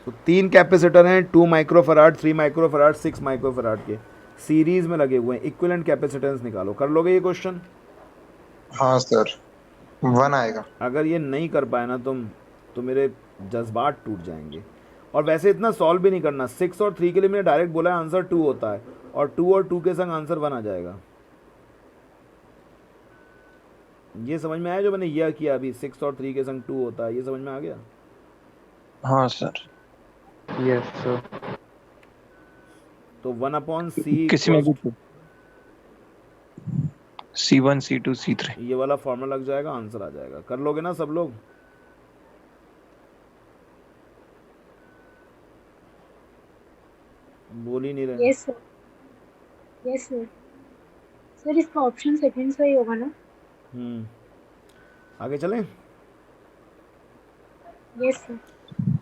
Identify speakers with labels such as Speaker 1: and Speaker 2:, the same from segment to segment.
Speaker 1: तो 3 कैपेसिटर हैं, 2 microfarad, 3 microfarad, 6 microfarad के सीरीज में लगे हुए हैं। इक्विवेलेंट कैपेसिटेंस निकालो। कर लोगे ये क्वेश्चन?
Speaker 2: हाँ सर, 1 आएगा।
Speaker 1: अगर ये नहीं कर पाए ना तुम, तो मेरे जज्बात टूट जाएंगे। और वैसे इतना सॉल्व भी नहीं करना। 6 और 3 के लिए मैंने डायरेक्ट बोला है आंसर 2 होता है, और 2 और 2 के संग आंसर 1 आ जाएगा। ये समझ में आया जो मैंने यह किया अभी? 6 और 3 के संग 2 होता है, ये समझ में आ गया?
Speaker 2: हाँ सर।
Speaker 3: Yes sir.
Speaker 1: तो 1/c
Speaker 3: किसी में
Speaker 1: इक्वल्स,
Speaker 3: भी C1 C2 C3।
Speaker 1: ये वाला फॉर्मूला लग जाएगा, आंसर आ जाएगा। कर लोगे ना सब लोग? बोल ही नहीं रहे।
Speaker 4: Yes sir. Yes sir. Sir इसका ऑप्शन सेकंड सही होगा ना?
Speaker 1: आगे चलें?
Speaker 4: Yes sir.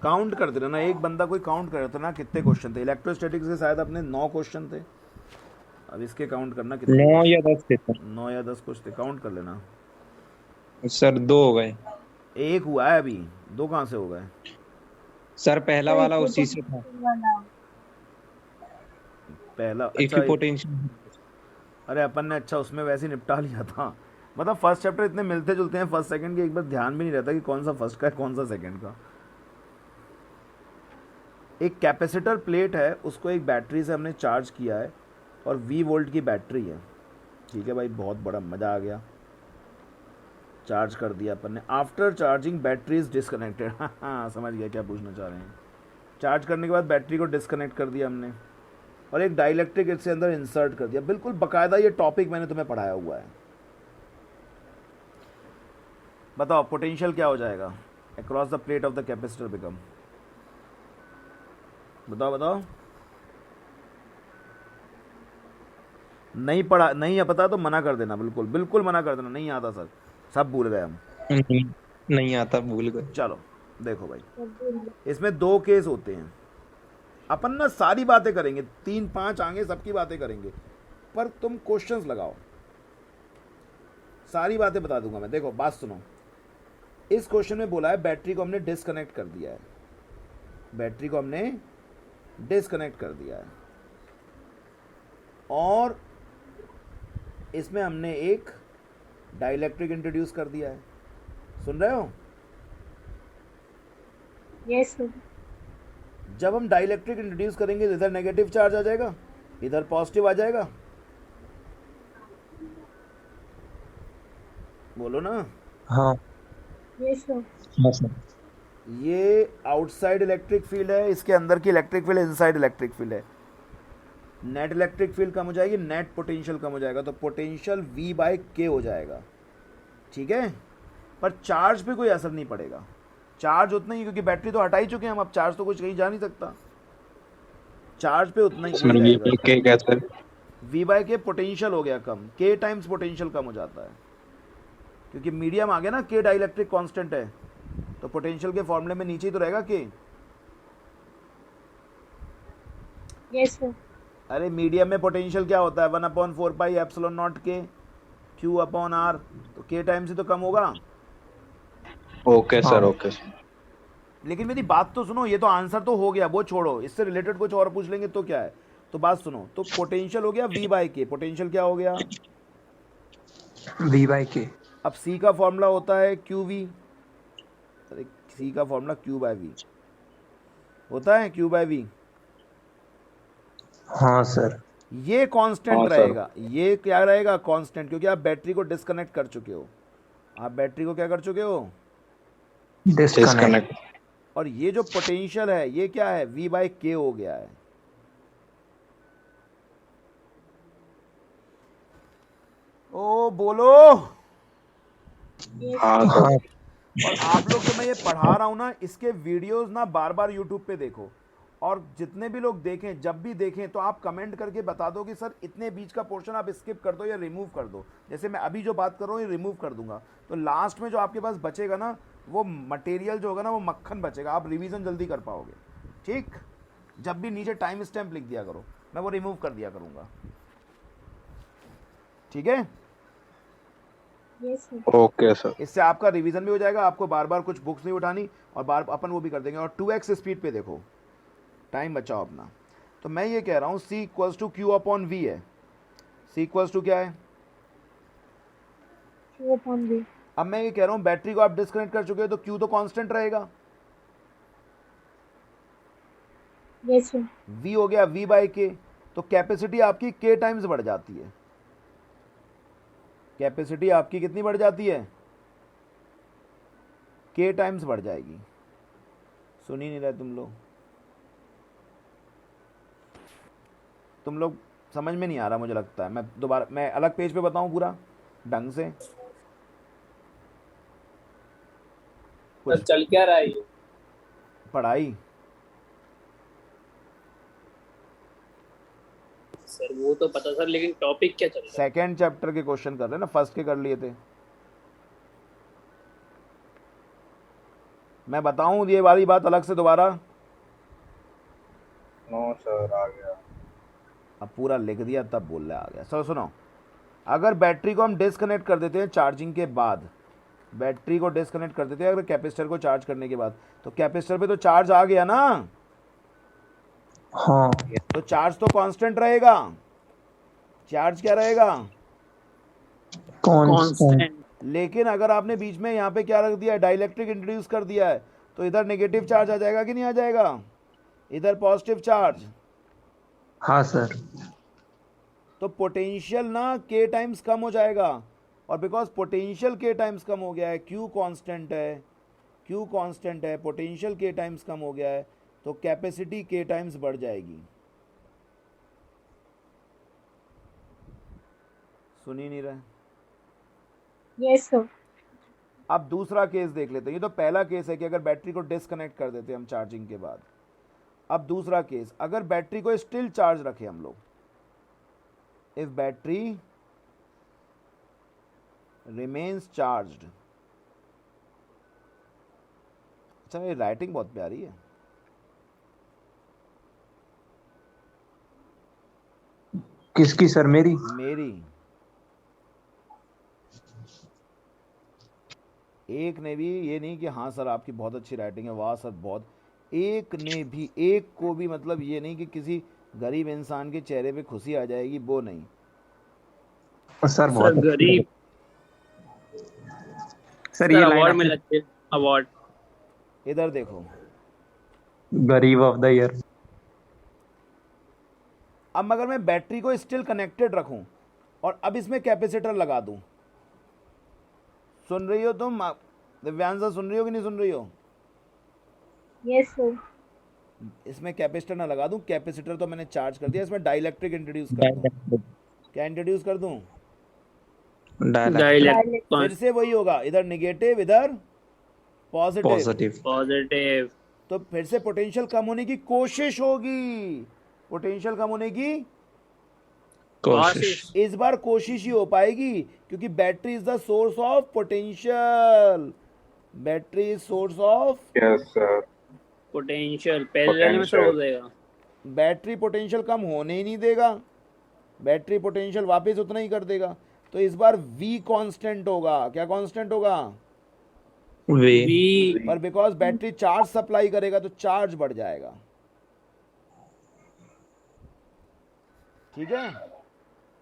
Speaker 1: काउंट कर देना ना, एक बंदा कोई काउंट कर देना कितने क्वेश्चन थे। इलेक्ट्रोस्टैटिक्स के शायद अपने 9 क्वेश्चन थे। अब इसके काउंट करना कितने
Speaker 3: 9 या
Speaker 1: क्वेश्चन।
Speaker 3: 10 थे सर।
Speaker 1: 9 या 10 कुछ थे, काउंट कर लेना।
Speaker 3: सर 2 हो गए।
Speaker 1: एक हुआ है अभी, 2 कहाँ से हो गए?
Speaker 3: सर पहला
Speaker 4: सर
Speaker 3: वाला उसी से था।
Speaker 4: इक्विपोटेंशियल वाला।
Speaker 1: पहला अच्छा
Speaker 3: इक्विपोटेंशियल।
Speaker 1: अरे अपन ने अच्छा उसमें वैसे ही निपटा लिया था। मतलब फर्स्ट चैप्टर इतने मिलते जुलते हैं फर्स्ट सेकंड के, एक बार ध्यान भी नहीं रहता कि कौन सा फर्स्ट का है कौन सा सेकंड का। एक कैपेसिटर प्लेट है, उसको एक बैटरी से हमने चार्ज किया है, और V वोल्ट की बैटरी है। ठीक है भाई, बहुत बड़ा मज़ा आ गया। चार्ज कर दिया अपन ने। After charging battery is disconnected. हाँ समझ गया क्या पूछना चाह रहे हैं। चार्ज करने के बाद बैटरी को डिस्कनेक्ट कर दिया हमने, और एक डाइलेक्ट्रिक इसके अंदर इंसर्ट कर दिया। बिल्कुल बकायदा ये टॉपिक मैंने तुम्हें पढ़ाया हुआ है। बताओ पोटेंशियल क्या हो जाएगा across the plate of the capacitor become. बताओ बताओ। नहीं पढ़ा, नहीं है पता तो मना कर देना, बिल्कुल बिल्कुल मना कर देना, नहीं आता सर, सब भूल गए हम।
Speaker 3: नहीं, नहीं आता, भूल गए।
Speaker 1: चलो देखो भाई,
Speaker 4: सर बोलिए।
Speaker 1: इसमें 2 केस होते हैं। अपन ना सारी बातें करेंगे, 3 5 आगे सबकी बातें करेंगे, पर तुम क्वेश्चंस लगाओ। सारी बातें बता दूंगा मैं। देखो बात सुनो। इस क्वेश्चन में बोला है बैटरी को हमने डिस्कनेक्ट कर दिया है। बैटरी को हमने डिस्कनेक्ट कर दिया है, और इसमें हमने एक डाइलेक्ट्रिक इंट्रोड्यूस कर दिया है। सुन रहे हो?
Speaker 4: Yes sir.
Speaker 1: जब हम डाइलेक्ट्रिक इंट्रोड्यूस करेंगे तो इधर नेगेटिव चार्ज आ जाएगा, इधर पॉजिटिव आ जाएगा। बोलो ना।
Speaker 3: हाँ।
Speaker 4: Yes sir.
Speaker 3: हाँ सर।
Speaker 1: ये आउटसाइड इलेक्ट्रिक फील्ड है, इसके अंदर की electric field inside electric field है। नेट इलेक्ट्रिक फील्ड कम हो जाएगी, नेट पोटेंशियल कम हो जाएगा, तो पोटेंशियल V/K हो जाएगा। ठीक है, पर चार्ज पे कोई असर नहीं पड़ेगा। चार्ज उतना ही, क्योंकि बैटरी तो हटा ही चुके हैं हम, अब चार्ज तो कुछ कहीं जा नहीं सकता। चार्ज पे उतना ही
Speaker 3: इसमें
Speaker 1: वही
Speaker 3: ये
Speaker 1: रहेगा।
Speaker 3: के कैसे?
Speaker 1: V/K पोटेंशियल हो गया कम, K टाइम्स पोटेंशियल कम हो जाता है, क्योंकि मीडियम आ गया ना, K डाइलेक्ट्रिक कांस्टेंट है, तो पोटेंशियल के फॉर्मूले में नीचे ही तो रहेगा K।
Speaker 4: Yes sir.
Speaker 1: अरे मीडियम में पोटेंशियल क्या होता है? 1/4πε0K Q/R, तो K टाइम्स ही तो कम होगा।
Speaker 3: Okay sir, okay sir.
Speaker 1: लेकिन मेरी बात तो सुनो, ये तो आंसर तो हो गया, वो छोड़ो, इससे रिलेटेड कुछ और पूछ लेंगे तो क्या है। तो बात सुनो, तो पोटेंशियल हो गया V/K, पोटेंशियल क्या हो गया?
Speaker 3: V/K।
Speaker 1: अब C का फॉर्मूला होता है QV। अरे C का फॉर्मूला Q/V होता है, Q/V।
Speaker 3: हाँ सर।
Speaker 1: ये कांस्टेंट
Speaker 3: हाँ सर।
Speaker 1: रहेगा। ये क्या रहेगा? कांस्टेंट, क्योंकि आप बैटरी को डिस्कनेक्ट कर चुके हो। आप बैटरी को क्या कर चुके हो?
Speaker 3: डिस्कनेक्ट।
Speaker 1: और ये जो पोटेंशियल है ये क्या है? V/K हो गया है। ओ बोलो।
Speaker 4: यस
Speaker 3: हाँ
Speaker 4: सर।
Speaker 3: सर।
Speaker 1: और आप लोग को मैं ये पढ़ा रहा हूँ ना, इसके वीडियोस ना बार बार यूट्यूब पे देखो, और जितने भी लोग देखें, जब भी देखें तो आप कमेंट करके बता दो कि सर इतने बीच का पोर्शन आप स्किप कर दो या रिमूव कर दो। जैसे मैं अभी जो बात कर रहा हूँ ये रिमूव कर दूंगा, तो लास्ट में जो आपके पास बचेगा ना, वो मटेरियल जो होगा ना, वो मक्खन बचेगा, आप रिवीजन जल्दी कर पाओगे। ठीक, जब भी नीचे टाइम स्टैम्प लिख दिया करो, मैं वो रिमूव कर दिया करूँगा। ठीक है,
Speaker 4: Yes, sir.
Speaker 3: Okay sir.
Speaker 1: इससे आपका रिवीजन भी हो जाएगा, आपको बार बार कुछ बुक्स नहीं उठानी, और बार अपन वो भी कर देंगे। और 2x स्पीड पे देखो, टाइम बचाओ अपना। तो मैं ये कह रहा हूँ C equals to Q upon V है। C इक्वल्स टू क्या है?
Speaker 4: Q upon V.
Speaker 1: अब मैं ये कह रहा हूँ बैटरी को आप डिस्कनेक्ट कर चुके हो तो Q तो कांस्टेंट रहेगा,
Speaker 4: Yes, sir.
Speaker 1: V हो गया V बाई के, तो कैपेसिटी आपकी K टाइम्स बढ़ जाती है। कैपेसिटी आपकी कितनी बढ़ जाती है? K टाइम्स बढ़ जाएगी। सुन ही नहीं रहे तुम लोग समझ में नहीं आ रहा मुझे लगता है। मैं अलग पेज पे बताऊं पूरा ढंग से?
Speaker 5: सर चल क्या रहा है ये?
Speaker 1: पढ़ाई
Speaker 5: सर वो तो पता सर, लेकिन टॉपिक क्या चल रहा है?
Speaker 1: सेकेंड चैप्टर के क्वेश्चन कर रहे हैं ना, फर्स्ट के कर लिए थे। मैं बताऊं ये वाली बात अलग से दोबारा?
Speaker 3: नो सर, आ गया।
Speaker 1: अब पूरा लिख दिया तब बोल रहे आ गया। सर सुनो, अगर बैटरी को हम डिस्कनेक्ट कर देते हैं चार्जिंग के बाद, बैटरी को डिस्कनेक्ट कर देते हैं अगर कैपेसिटर को चार्ज करने के बाद, तो कैपेसिटर पे तो चार्ज आ गया ना,
Speaker 2: हाँ
Speaker 1: तो चार्ज तो कांस्टेंट रहेगा। चार्ज क्या रहेगा?
Speaker 2: कांस्टेंट।
Speaker 1: लेकिन अगर आपने बीच में यहाँ पे क्या रख दिया है, डाइलेक्ट्रिक इंट्रोड्यूस कर दिया है, तो इधर नेगेटिव चार्ज आ जाएगा कि नहीं आ जाएगा? इधर पॉजिटिव चार्ज।
Speaker 2: हाँ सर।
Speaker 1: तो पोटेंशियल ना K टाइम्स कम हो जाएगा, और बिकॉज पोटेंशियल K टाइम्स कम हो गया है, Q कांस्टेंट है, Q कांस्टेंट है, पोटेंशियल K टाइम्स कम हो गया है, तो कैपेसिटी K टाइम्स बढ़ जाएगी। सुन ही नहीं रहे?
Speaker 4: Yes, sir.
Speaker 1: अब दूसरा केस देख लेते हैं। ये तो पहला केस है कि अगर बैटरी को डिस्कनेक्ट कर देते हैं हम चार्जिंग के बाद। अब दूसरा केस, अगर बैटरी को स्टिल चार्ज रखे हम लोग, इफ बैटरी रिमेन्स चार्ज्ड। अच्छा, ये राइटिंग बहुत प्यारी है।
Speaker 2: किसकी सर? मेरी?
Speaker 1: मेरी एक ने भी ये नहीं कि हाँ सर आपकी बहुत अच्छी राइटिंग है, वाह सर बहुत, एक ने भी, एक को भी, मतलब ये नहीं कि किसी गरीब इंसान के चेहरे पे खुशी आ जाएगी, वो नहीं।
Speaker 2: सर
Speaker 5: सर
Speaker 2: बहुत
Speaker 5: गरीब
Speaker 2: सर
Speaker 5: सर
Speaker 2: ये
Speaker 5: अवार्ड
Speaker 2: लाइन
Speaker 5: मिला चाहिए, अवार्ड।
Speaker 1: इधर देखो,
Speaker 2: गरीब ऑफ द ईयर।
Speaker 1: अब अगर मैं बैटरी को स्टिल कनेक्टेड रखूं और अब इसमें कैपेसिटर लगा दूं, सुन रही हो तुम दिव्यांशा? सुन रही हो कि नहीं सुन रही हो?
Speaker 4: Yes, sir.
Speaker 1: इसमें कैपेसिटर ना लगा दूं, कैपेसिटर तो मैंने चार्ज कर दिया, इसमें डाइलेक्ट्रिक इंट्रोड्यूस कर दूं। क्या इंट्रोड्यूस कर दूं?
Speaker 5: डाइलेक्ट
Speaker 1: फिर से वही होगा, इधर निगेटिव इधर पॉजिटिव,
Speaker 2: पॉजिटिव।
Speaker 5: पॉजिटिव।
Speaker 1: तो फिर से पोटेंशियल कम होने की कोशिश होगी, पोटेंशियल कम होने की
Speaker 2: कोशिश।
Speaker 1: इस बार कोशिश ही हो पाएगी, क्योंकि battery is the source of potential. Battery is source of,
Speaker 3: yes sir.
Speaker 5: Potential पहले में सर हो जाएगा।
Speaker 1: बैटरी पोटेंशियल कम होने ही नहीं देगा, बैटरी पोटेंशियल वापस उतना ही कर देगा। तो इस बार V कांस्टेंट होगा। क्या कांस्टेंट होगा?
Speaker 5: वी।
Speaker 1: पर बिकॉज बैटरी चार्ज सप्लाई करेगा तो चार्ज बढ़ जाएगा। ठीक है?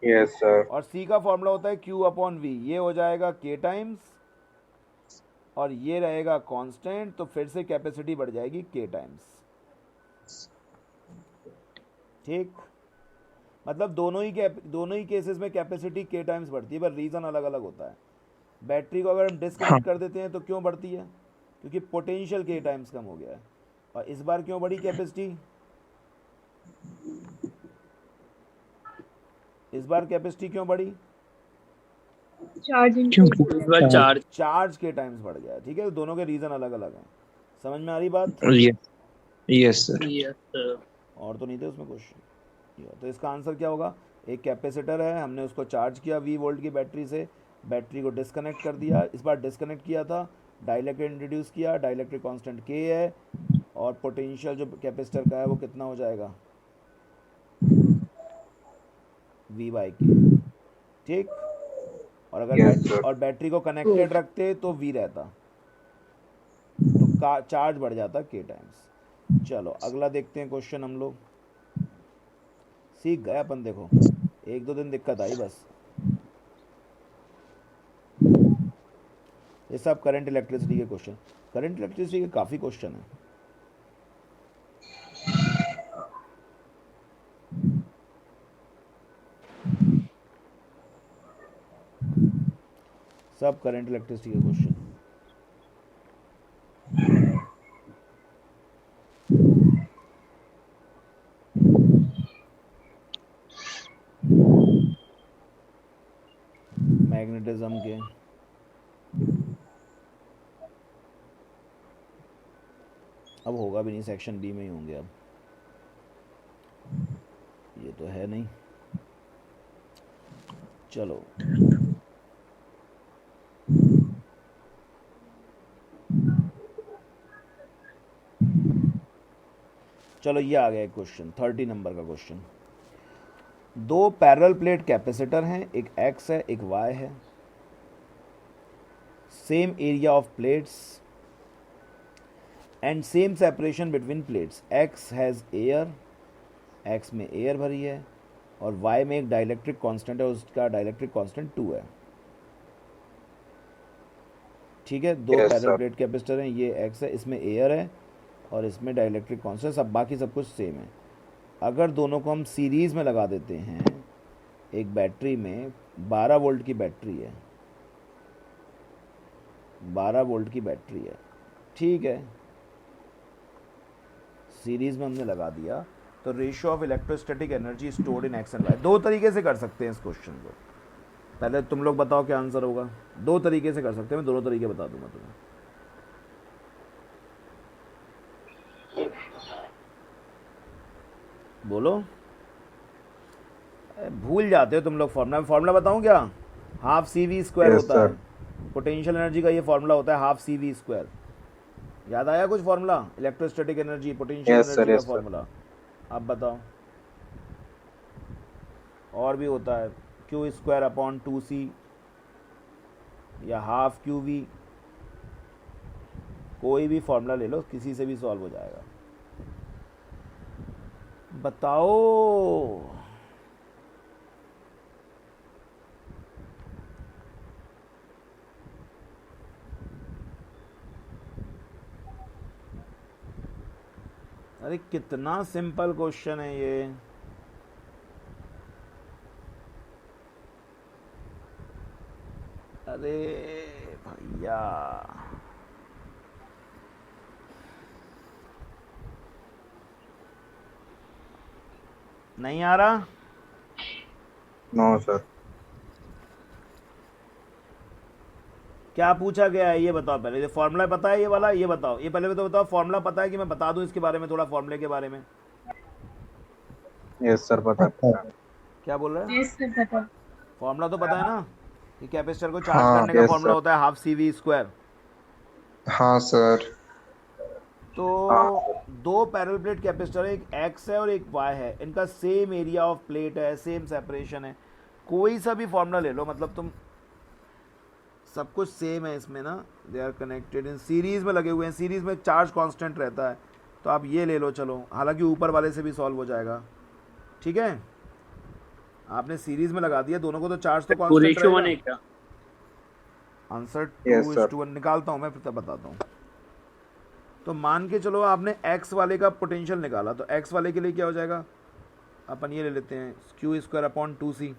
Speaker 3: Yes sir.
Speaker 1: और C का फॉर्मूला होता है Q अपॉन V। ये हो जाएगा K टाइम्स और ये रहेगा कांस्टेंट, तो फिर से कैपेसिटी बढ़ जाएगी K टाइम्स। ठीक, मतलब दोनों ही केसेस में कैपेसिटी K टाइम्स बढ़ती है, पर रीज़न अलग अलग होता है। बैटरी को अगर हम डिस्कनेक्ट कर देते हैं तो क्यों बढ़ती है? क्योंकि पोटेंशियल K टाइम्स कम हो गया है। और इस बार क्यों बढ़ी कैपेसिटी? इस बार कैपेसिटी क्यों बढ़ी?
Speaker 4: Charging.
Speaker 5: इस बार चार्ज।
Speaker 1: चार्ज K टाइम्स बढ़ गया है। ठीक है, तो दोनों के रीज़न अलग अलग हैं। समझ में आ रही बात?
Speaker 2: Yes sir.
Speaker 5: Yes sir.
Speaker 1: और तो नहीं थे उसमें क्वेश्चन। तो इसका आंसर क्या होगा? एक कैपेसिटर है, हमने उसको चार्ज किया V वोल्ट की बैटरी से, बैटरी को डिस्कनेक्ट कर दिया, इस बार डिस्कनेक्ट किया था, डाइलेक्ट्रिक इंट्रोड्यूस किया, डाइलेक्ट्रिक कांस्टेंट K है, और पोटेंशियल जो कैपेसिटर का है वो कितना हो जाएगा? V by K। ठीक, और अगर
Speaker 3: Yes, sir.
Speaker 1: और बैटरी को कनेक्टेड रखते तो V रहता, तो चार्ज बढ़ जाता K टाइम्स। चलो अगला देखते हैं क्वेश्चन हम लोग। सीख गए अपन, देखो 1-2 दिन दिक्कत आई बस। ये सब करंट इलेक्ट्रिसिटी के क्वेश्चन, करंट इलेक्ट्रिसिटी के काफ़ी क्वेश्चन हैं। सब करंट इलेक्ट्रिसिटी के क्वेश्चन। मैग्नेटिज्म के, अब होगा भी नहीं, सेक्शन बी में ही होंगे अब, ये तो है नहीं। चलो चलो ये आ गया एक क्वेश्चन, 30 नंबर का क्वेश्चन। दो पैरेलल प्लेट कैपेसिटर हैं, एक एक्स है एक वाई है, same area of plates and same separation between plates. X has air, x में एयर भरी है, और वाई में एक डाइलेक्ट्रिक कांस्टेंट है, उसका डाइलेक्ट्रिक कांस्टेंट 2 है। ठीक है, दो
Speaker 3: Yes,
Speaker 1: parallel
Speaker 3: sir.
Speaker 1: Plate capacitor हैं, ये एक्स है, इसमें एयर है और इसमें डाइलेक्ट्रिक कांस्टेंट, सब बाकी सब कुछ सेम है। अगर दोनों को हम सीरीज़ में लगा देते हैं, एक बैटरी में 12 वोल्ट की बैटरी है, 12 वोल्ट की बैटरी है, ठीक है, सीरीज़ में हमने लगा दिया, तो ratio of electrostatic energy stored in X and Y. दो तरीके से कर सकते हैं इस क्वेश्चन को, पहले तुम लोग बताओ क्या आंसर होगा। दो तरीके से कर सकते हैं, मैं दोनों तरीके बता दूंगा तुम्हें। बोलो, भूल जाते हो तुम लोग। फॉर्मूला बताऊं क्या? Half C V square
Speaker 3: Yes,
Speaker 1: होता
Speaker 3: sir.
Speaker 1: है पोटेंशियल एनर्जी का, ये फॉर्मूला होता है हाफ सी वी स्क्वायर। याद आया कुछ formula? Electrostatic energy, potential
Speaker 3: Yes, sir,
Speaker 1: energy का
Speaker 3: yes, sir.
Speaker 1: फॉर्मूला। अब बताओ। और भी होता है क्यू स्क्वायर अपॉन 2c या हाफ क्यू वी, कोई भी फॉर्मूला ले लो, किसी से भी सॉल्व हो जाएगा। बताओ। अरे कितना सिंपल क्वेश्चन है ये। अरे भैया, नहीं आ रहा?
Speaker 3: No, sir.
Speaker 1: क्या पूछा गया है ये बताओ पहले। ये फॉर्मूला पता है ये वाला? ये बताओ, ये पहले तो बताओ फॉर्मूला पता है कि मैं बता दूं इसके बारे में, थोड़ा फॉर्मूले के बारे में।
Speaker 3: Yes, sir. पता है.
Speaker 1: क्या बोल रहे हैं?
Speaker 4: यस सर पता।
Speaker 1: फॉर्मूला तो पता है ना कि कैपेसिटर को चार्ज
Speaker 2: हाँ,
Speaker 1: करने का
Speaker 3: yes,
Speaker 1: फॉर्मूला
Speaker 3: sir.
Speaker 1: होता है हाफ सी वी स्क्वायर।
Speaker 2: हाँ सर।
Speaker 1: तो
Speaker 3: हाँ।
Speaker 1: दो पैरेलल प्लेट कैपेसिटर है, एक एक्स है और एक वाई है, इनका सेम एरिया ऑफ प्लेट है, सेम सेपरेशन है। कोई सा भी फॉर्मूला ले लो, मतलब तुम सब कुछ सेम है इसमें ना, they are connected in series में लगे हुए हैं, सीरीज में चार्ज कांस्टेंट रहता है, तो आप ये ले लो। चलो, हालांकि ऊपर वाले से भी सॉल्व हो जाएगा, ठीक है। आपने सीरीज में लगा दिया, दोनों को तो चार्ज तो कांस्टेंट
Speaker 5: रेशियो 1 है
Speaker 1: रहेगा।
Speaker 5: क्या?
Speaker 1: Answer
Speaker 3: Yes, sir.
Speaker 1: 2:1 निकालता हूँ मैं, फिर तब बताता हूँ। तो मान के चलो आपने x वाले का पोटेंशियल निकाला, तो x वाले के लिए क्या हो जाएगा? अपन ये ले लेते हैं क्यू स्क्वायर अपॉन 2c।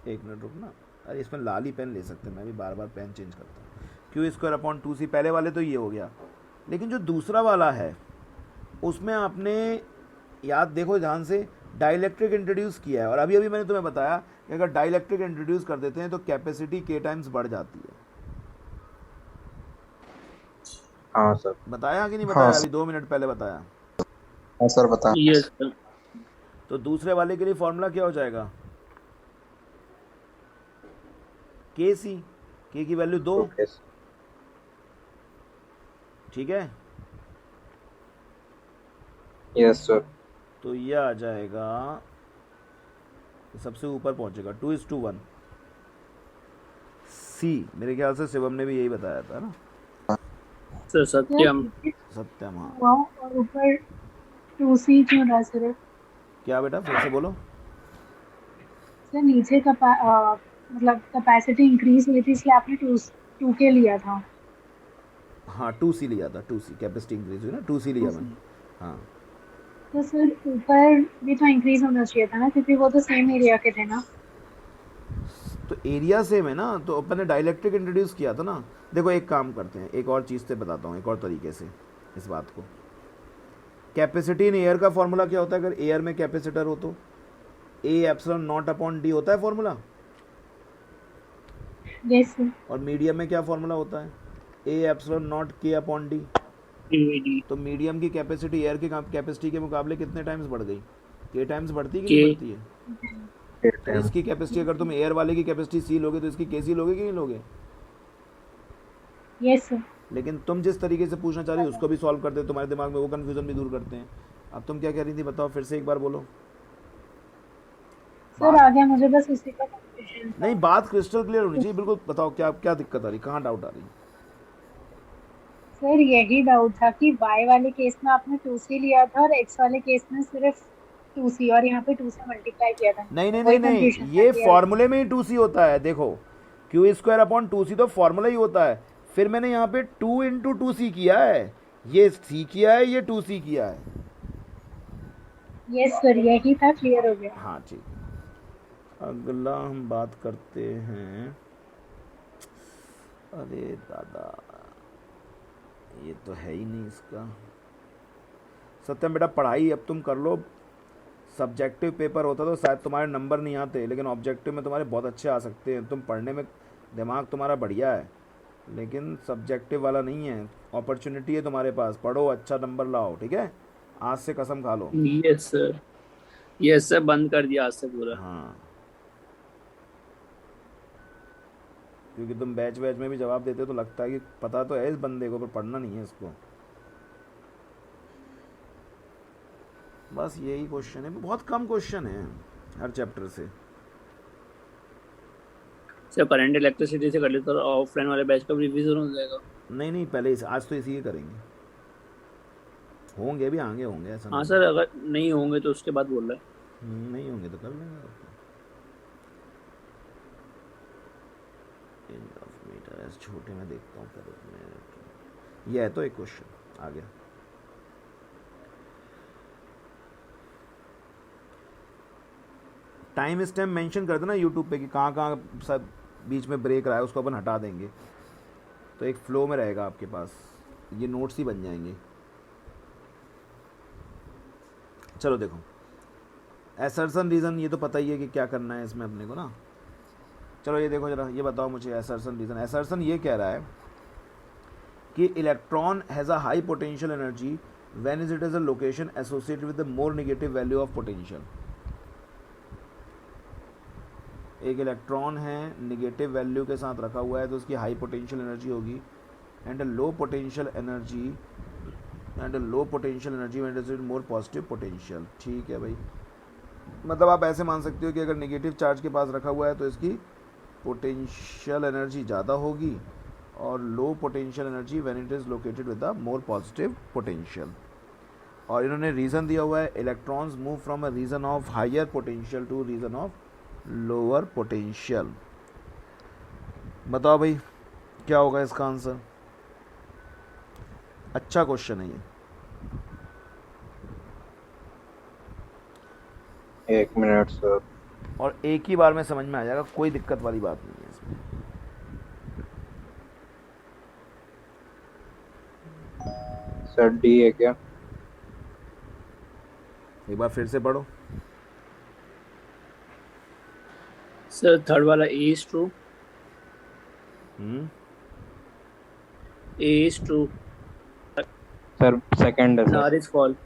Speaker 1: एक मिनट रुकना, अरे इसमें लाल ही पेन ले सकते हैं, मैं भी बार बार पेन चेंज करता हूँ। क्यू स्क्वायर अपॉन 2c, पहले वाले तो ये हो गया, लेकिन जो दूसरा वाला है उसमें आपने याद देखो ध्यान से, डाइलेक्ट्रिक इंट्रोड्यूस किया है, और अभी अभी मैंने तुम्हें बताया कि अगर डाइलेक्ट्रिक इंट्रोड्यूस कर देते हैं तो कैपेसिटी k टाइम्स बढ़ जाती है।
Speaker 3: हाँ सर.
Speaker 1: बताया कि नहीं
Speaker 2: हाँ,
Speaker 1: बताया?
Speaker 2: सर।
Speaker 1: अभी 2 मिनट पहले बताया।
Speaker 2: हाँ सर बता।
Speaker 5: Yes sir.
Speaker 1: तो दूसरे वाले के लिए फॉर्मूला क्या हो जाएगा? के सी, के की वैल्यू 2,
Speaker 3: Okay.
Speaker 1: ठीक है।
Speaker 3: Yes, sir.
Speaker 1: तो ये आ जाएगा, सबसे ऊपर पहुंचेगा 2:1। सी, मेरे ख्याल से शिवम ने भी यही बताया था ना,
Speaker 5: सर सत्यम।
Speaker 1: सत्यम। हाँ,
Speaker 4: हुआ और ऊपर 2C क्यों रहा सर?
Speaker 1: क्या बेटा फिर से बोलो।
Speaker 4: सर नीचे मतलब कैपेसिटी इंक्रीज हुई थी इसलिए आपने 2K लिया था।
Speaker 1: हाँ 2C लिया था, 2C कैपेसिटी इंक्रीज हुई ना, 2C लिया मैंने।
Speaker 4: 2C।
Speaker 1: हाँ
Speaker 4: तो सर ऊपर भी तो इंक्रीज होना चाहिए था ना, क्योंकि वो तो सेम एरिया के थे ना।
Speaker 1: तो एरिया सेम है ना, तो अपन ने डाइलेक्ट्रिक इंट्रोड्यूस किया था ना। देखो एक काम करते हैं, एक और चीज़ से बताता हूँ, एक और तरीके से इस बात को। कैपेसिटी इन एयर का फॉर्मूला क्या होता है अगर एयर में कैपेसिटर हो तो? A epsilon not upon D होता है फॉर्मूला।
Speaker 4: Yes sir.
Speaker 1: और मीडियम में क्या फॉर्मूला होता है? ए एप्सिलॉन नॉट के अपॉन डी।
Speaker 5: डी
Speaker 1: तो मीडियम की कैपेसिटी एयर की कैपेसिटी के मुकाबले कितने टाइम्स बढ़ गई? के टाइम्स बढ़ती है कि
Speaker 5: के।
Speaker 1: नहीं बढ़ती है? तो इसकी कैपेसिटी, अगर तुम एयर वाले की कैपेसिटी सी लोगे तो इसकी के सी लोगे कि नहीं लोगे?
Speaker 4: Yes sir.
Speaker 1: लेकिन तुम जिस तरीके से पूछना चाह रही हो उसको भी सॉल्व करते, तुम्हारे दिमाग में वो कन्फ्यूजन भी दूर करते हैं। अब तुम क्या कह रही थी बताओ, फिर से एक बार बोलो।
Speaker 4: सर आ गया मुझे, बस उसी का कंफ्यूजन था।
Speaker 1: नहीं, बात क्रिस्टल क्लियर होनी चाहिए बिल्कुल। बताओ क्या क्या दिक्कत आ रही, कहाँ डाउट आ रही?
Speaker 4: सर यही डाउट था कि y वाले केस में आपने 2C लिया था और x वाले केस में सिर्फ 2C, और यहाँ पे 2 से मल्टीप्लाई किया था,
Speaker 1: नहीं नहीं
Speaker 4: तो
Speaker 1: नहीं
Speaker 4: वही
Speaker 1: नहीं,
Speaker 4: कंफ्यूजन था
Speaker 1: ये
Speaker 4: कि
Speaker 1: फॉर्मूले में ही 2C होता है। देखो क्यू स्क्वायर अपॉन 2C तो फॉर्मूला ही होता है। फिर मैंने यहाँ पे 2 इंटू 2C किया है, ये C किया है, ये 2C किया है।
Speaker 4: यस सर यही था, क्लियर हो गया।
Speaker 1: हाँ ठीक। अगला हम बात करते हैं, अरे दादा ये तो है ही नहीं इसका। सत्यम बेटा पढ़ाई अब तुम कर लो। सब्जेक्टिव पेपर होता तो शायद तुम्हारे नंबर नहीं आते, लेकिन ऑब्जेक्टिव में तुम्हारे बहुत अच्छे आ सकते हैं। तुम पढ़ने में दिमाग तुम्हारा बढ़िया है, लेकिन सब्जेक्टिव वाला नहीं है। अपॉर्चुनिटी है तुम्हारे पास, पढ़ो, अच्छा नंबर लाओ, ठीक है? आज से कसम खा लो।
Speaker 5: Yes sir. यस सर, बंद कर दिया आज से पूरा।
Speaker 1: हाँ, क्योंकि तुम बैच बैच में भी जवाब देते हो तो लगता है कि पता तो है इस बंदे को, पर पढ़ना नहीं है इसको। बस यही क्वेश्चन है, बहुत कम क्वेश्चन है हर चैप्टर से।
Speaker 5: सर करंट इलेक्ट्रिसिटी से कर लेते तो ऑफलाइन वाले बैच का रिवीजन हो जाएगा।
Speaker 1: नहीं नहीं, पहले आज तो इसी ही करेंगे। होंगे भी, आगे होंगे, ऐसा
Speaker 5: हाँ
Speaker 1: नहीं
Speaker 5: सर, अगर नहीं होंगे तो उसके बाद बोल रहा है।
Speaker 1: नहीं होंगे तो कर लेंगे। इंच ऑफ मीटर ऐसे छोटे में देखता हूँ पर ये है तो एक क्वेश्चन आ गया। टाइम स्टैम्प मेंशन कर देना यूट्यूब पे कि कहाँ कहाँ सब बीच में ब्रेक रहा है, उसको अपन हटा देंगे तो एक फ्लो में रहेगा आपके पास, ये नोट्स ही बन जाएंगे। चलो देखो, एसर्शन रीज़न ये तो पता ही है कि क्या करना है इसमें अपने को ना। चलो ये देखो जरा, ये बताओ मुझे एसर्शन रीज़न। एसर्शन ये कह रहा है कि electron has a high potential energy when is it is a location associated with the more negative value of potential. एक इलेक्ट्रॉन है निगेटिव वैल्यू के साथ रखा हुआ है तो उसकी हाई पोटेंशियल एनर्जी होगी, and low potential energy when it is more positive potential. ठीक है भाई, मतलब आप ऐसे मान सकते हो कि अगर नेगेटिव चार्ज के पास रखा हुआ है तो इसकी पोटेंशियल एनर्जी ज़्यादा होगी, और low potential energy when it is located with the more positive potential. और इन्होंने रीज़न दिया हुआ है, electrons move from a region of higher potential to region of lower potential. बताओ भाई क्या होगा इसका आंसर? अच्छा क्वेश्चन है ये।
Speaker 3: एक मिनट सर।
Speaker 1: और एक ही बार में समझ में आ जाएगा, कोई दिक्कत वाली बात नहीं है इसमें।
Speaker 3: सर डी है क्या?
Speaker 1: एक बार फिर से पढ़ो।
Speaker 5: सर थर्ड वाला A is true. A is true.
Speaker 3: Sir second है
Speaker 5: R
Speaker 3: sir.
Speaker 5: Is false.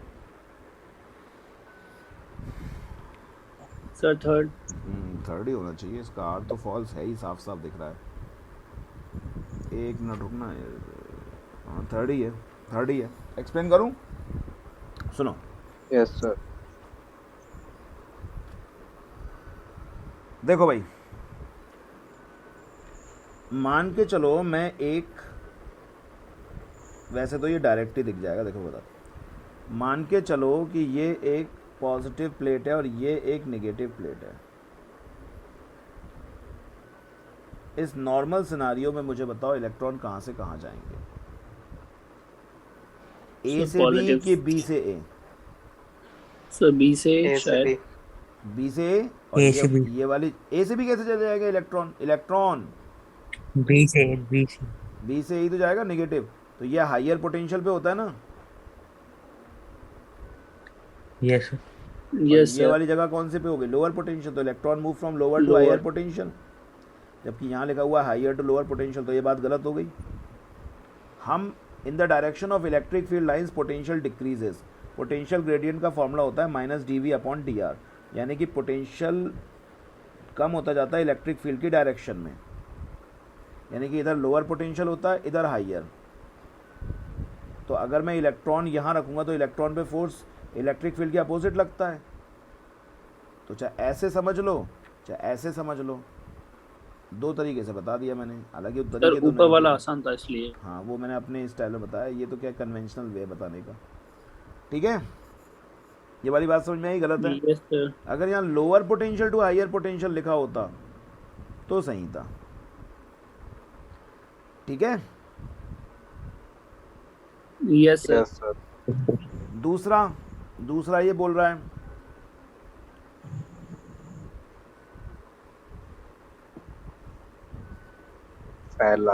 Speaker 5: Sir third.
Speaker 1: Third ही होना चाहिए इसका, आर तो फॉल्स है ही, साफ साफ दिख रहा है। एक मिनट रुकना, हाँ थर्ड ही है, थर्ड ही है। एक्सप्लेन करूं? सुनो,
Speaker 3: यस सर।
Speaker 1: देखो भाई, मान के चलो मैं एक, वैसे तो ये डायरेक्ट ही दिख जाएगा, देखो बता, मान के चलो कि ये एक पॉजिटिव प्लेट है और ये एक नेगेटिव प्लेट है। इस नॉर्मल सिनारियो में मुझे बताओ इलेक्ट्रॉन कहाँ से कहाँ जाएंगे? ए
Speaker 5: सर
Speaker 1: से बी
Speaker 5: पॉजिटिव,
Speaker 1: कि बी से ए?
Speaker 5: सर बी से
Speaker 2: ए से
Speaker 5: शायद।
Speaker 2: बी।
Speaker 1: बी से ए, और
Speaker 6: ए से बी,
Speaker 1: ये वाली ए से बी कैसे चले जाएगा इलेक्ट्रॉन? इलेक्ट्रॉन
Speaker 6: बी से बी से।
Speaker 1: बी से ही तो जाएगा नेगेटिव, तो ये हायर पोटेंशियल पे होता है ना।
Speaker 6: Yes sir.
Speaker 1: और
Speaker 5: यस
Speaker 1: ये
Speaker 5: सर।
Speaker 1: वाली जगह कौन से पे होगी? लोअर पोटेंशियल, तो electron move from lower to
Speaker 5: lower.
Speaker 1: Higher potential, जबकि यहाँ लिखा हुआ है हायर टू लोअर पोटेंशियल, तो ये बात गलत हो गई। हम in the direction of electric field lines potential decreases, potential gradient का फॉर्मूला होता है माइनस dV अपॉन dr, यानी कि पोटेंशियल कम होता जाता है इलेक्ट्रिक फील्ड की डायरेक्शन में, यानी कि इधर लोअर पोटेंशियल होता है, इधर हायर। तो अगर मैं इलेक्ट्रॉन यहाँ रखूँगा तो इलेक्ट्रॉन पे फोर्स इलेक्ट्रिक फील्ड के अपोजिट लगता है। तो चाहे ऐसे समझ लो चाहे ऐसे समझ लो, दो तरीके से बता दिया मैंने, हालांकि
Speaker 5: सर
Speaker 1: तरीके तो
Speaker 5: ऊपर
Speaker 1: नहीं
Speaker 5: वाला
Speaker 1: थे।
Speaker 5: आसान था इसलिए।
Speaker 1: हाँ वो मैंने अपने स्टाइल में बताया, ये तो क्या कन्वेंशनल वे बताने का। ठीक है, ये वाली बात समझ में आई? गलत है?
Speaker 5: Yes sir.
Speaker 1: अगर यहाँ lower potential to higher potential लिखा होता तो सही था। ठीक है,
Speaker 5: यस सर।
Speaker 3: Yes sir.
Speaker 1: दूसरा ये बोल रहा है
Speaker 3: पहला।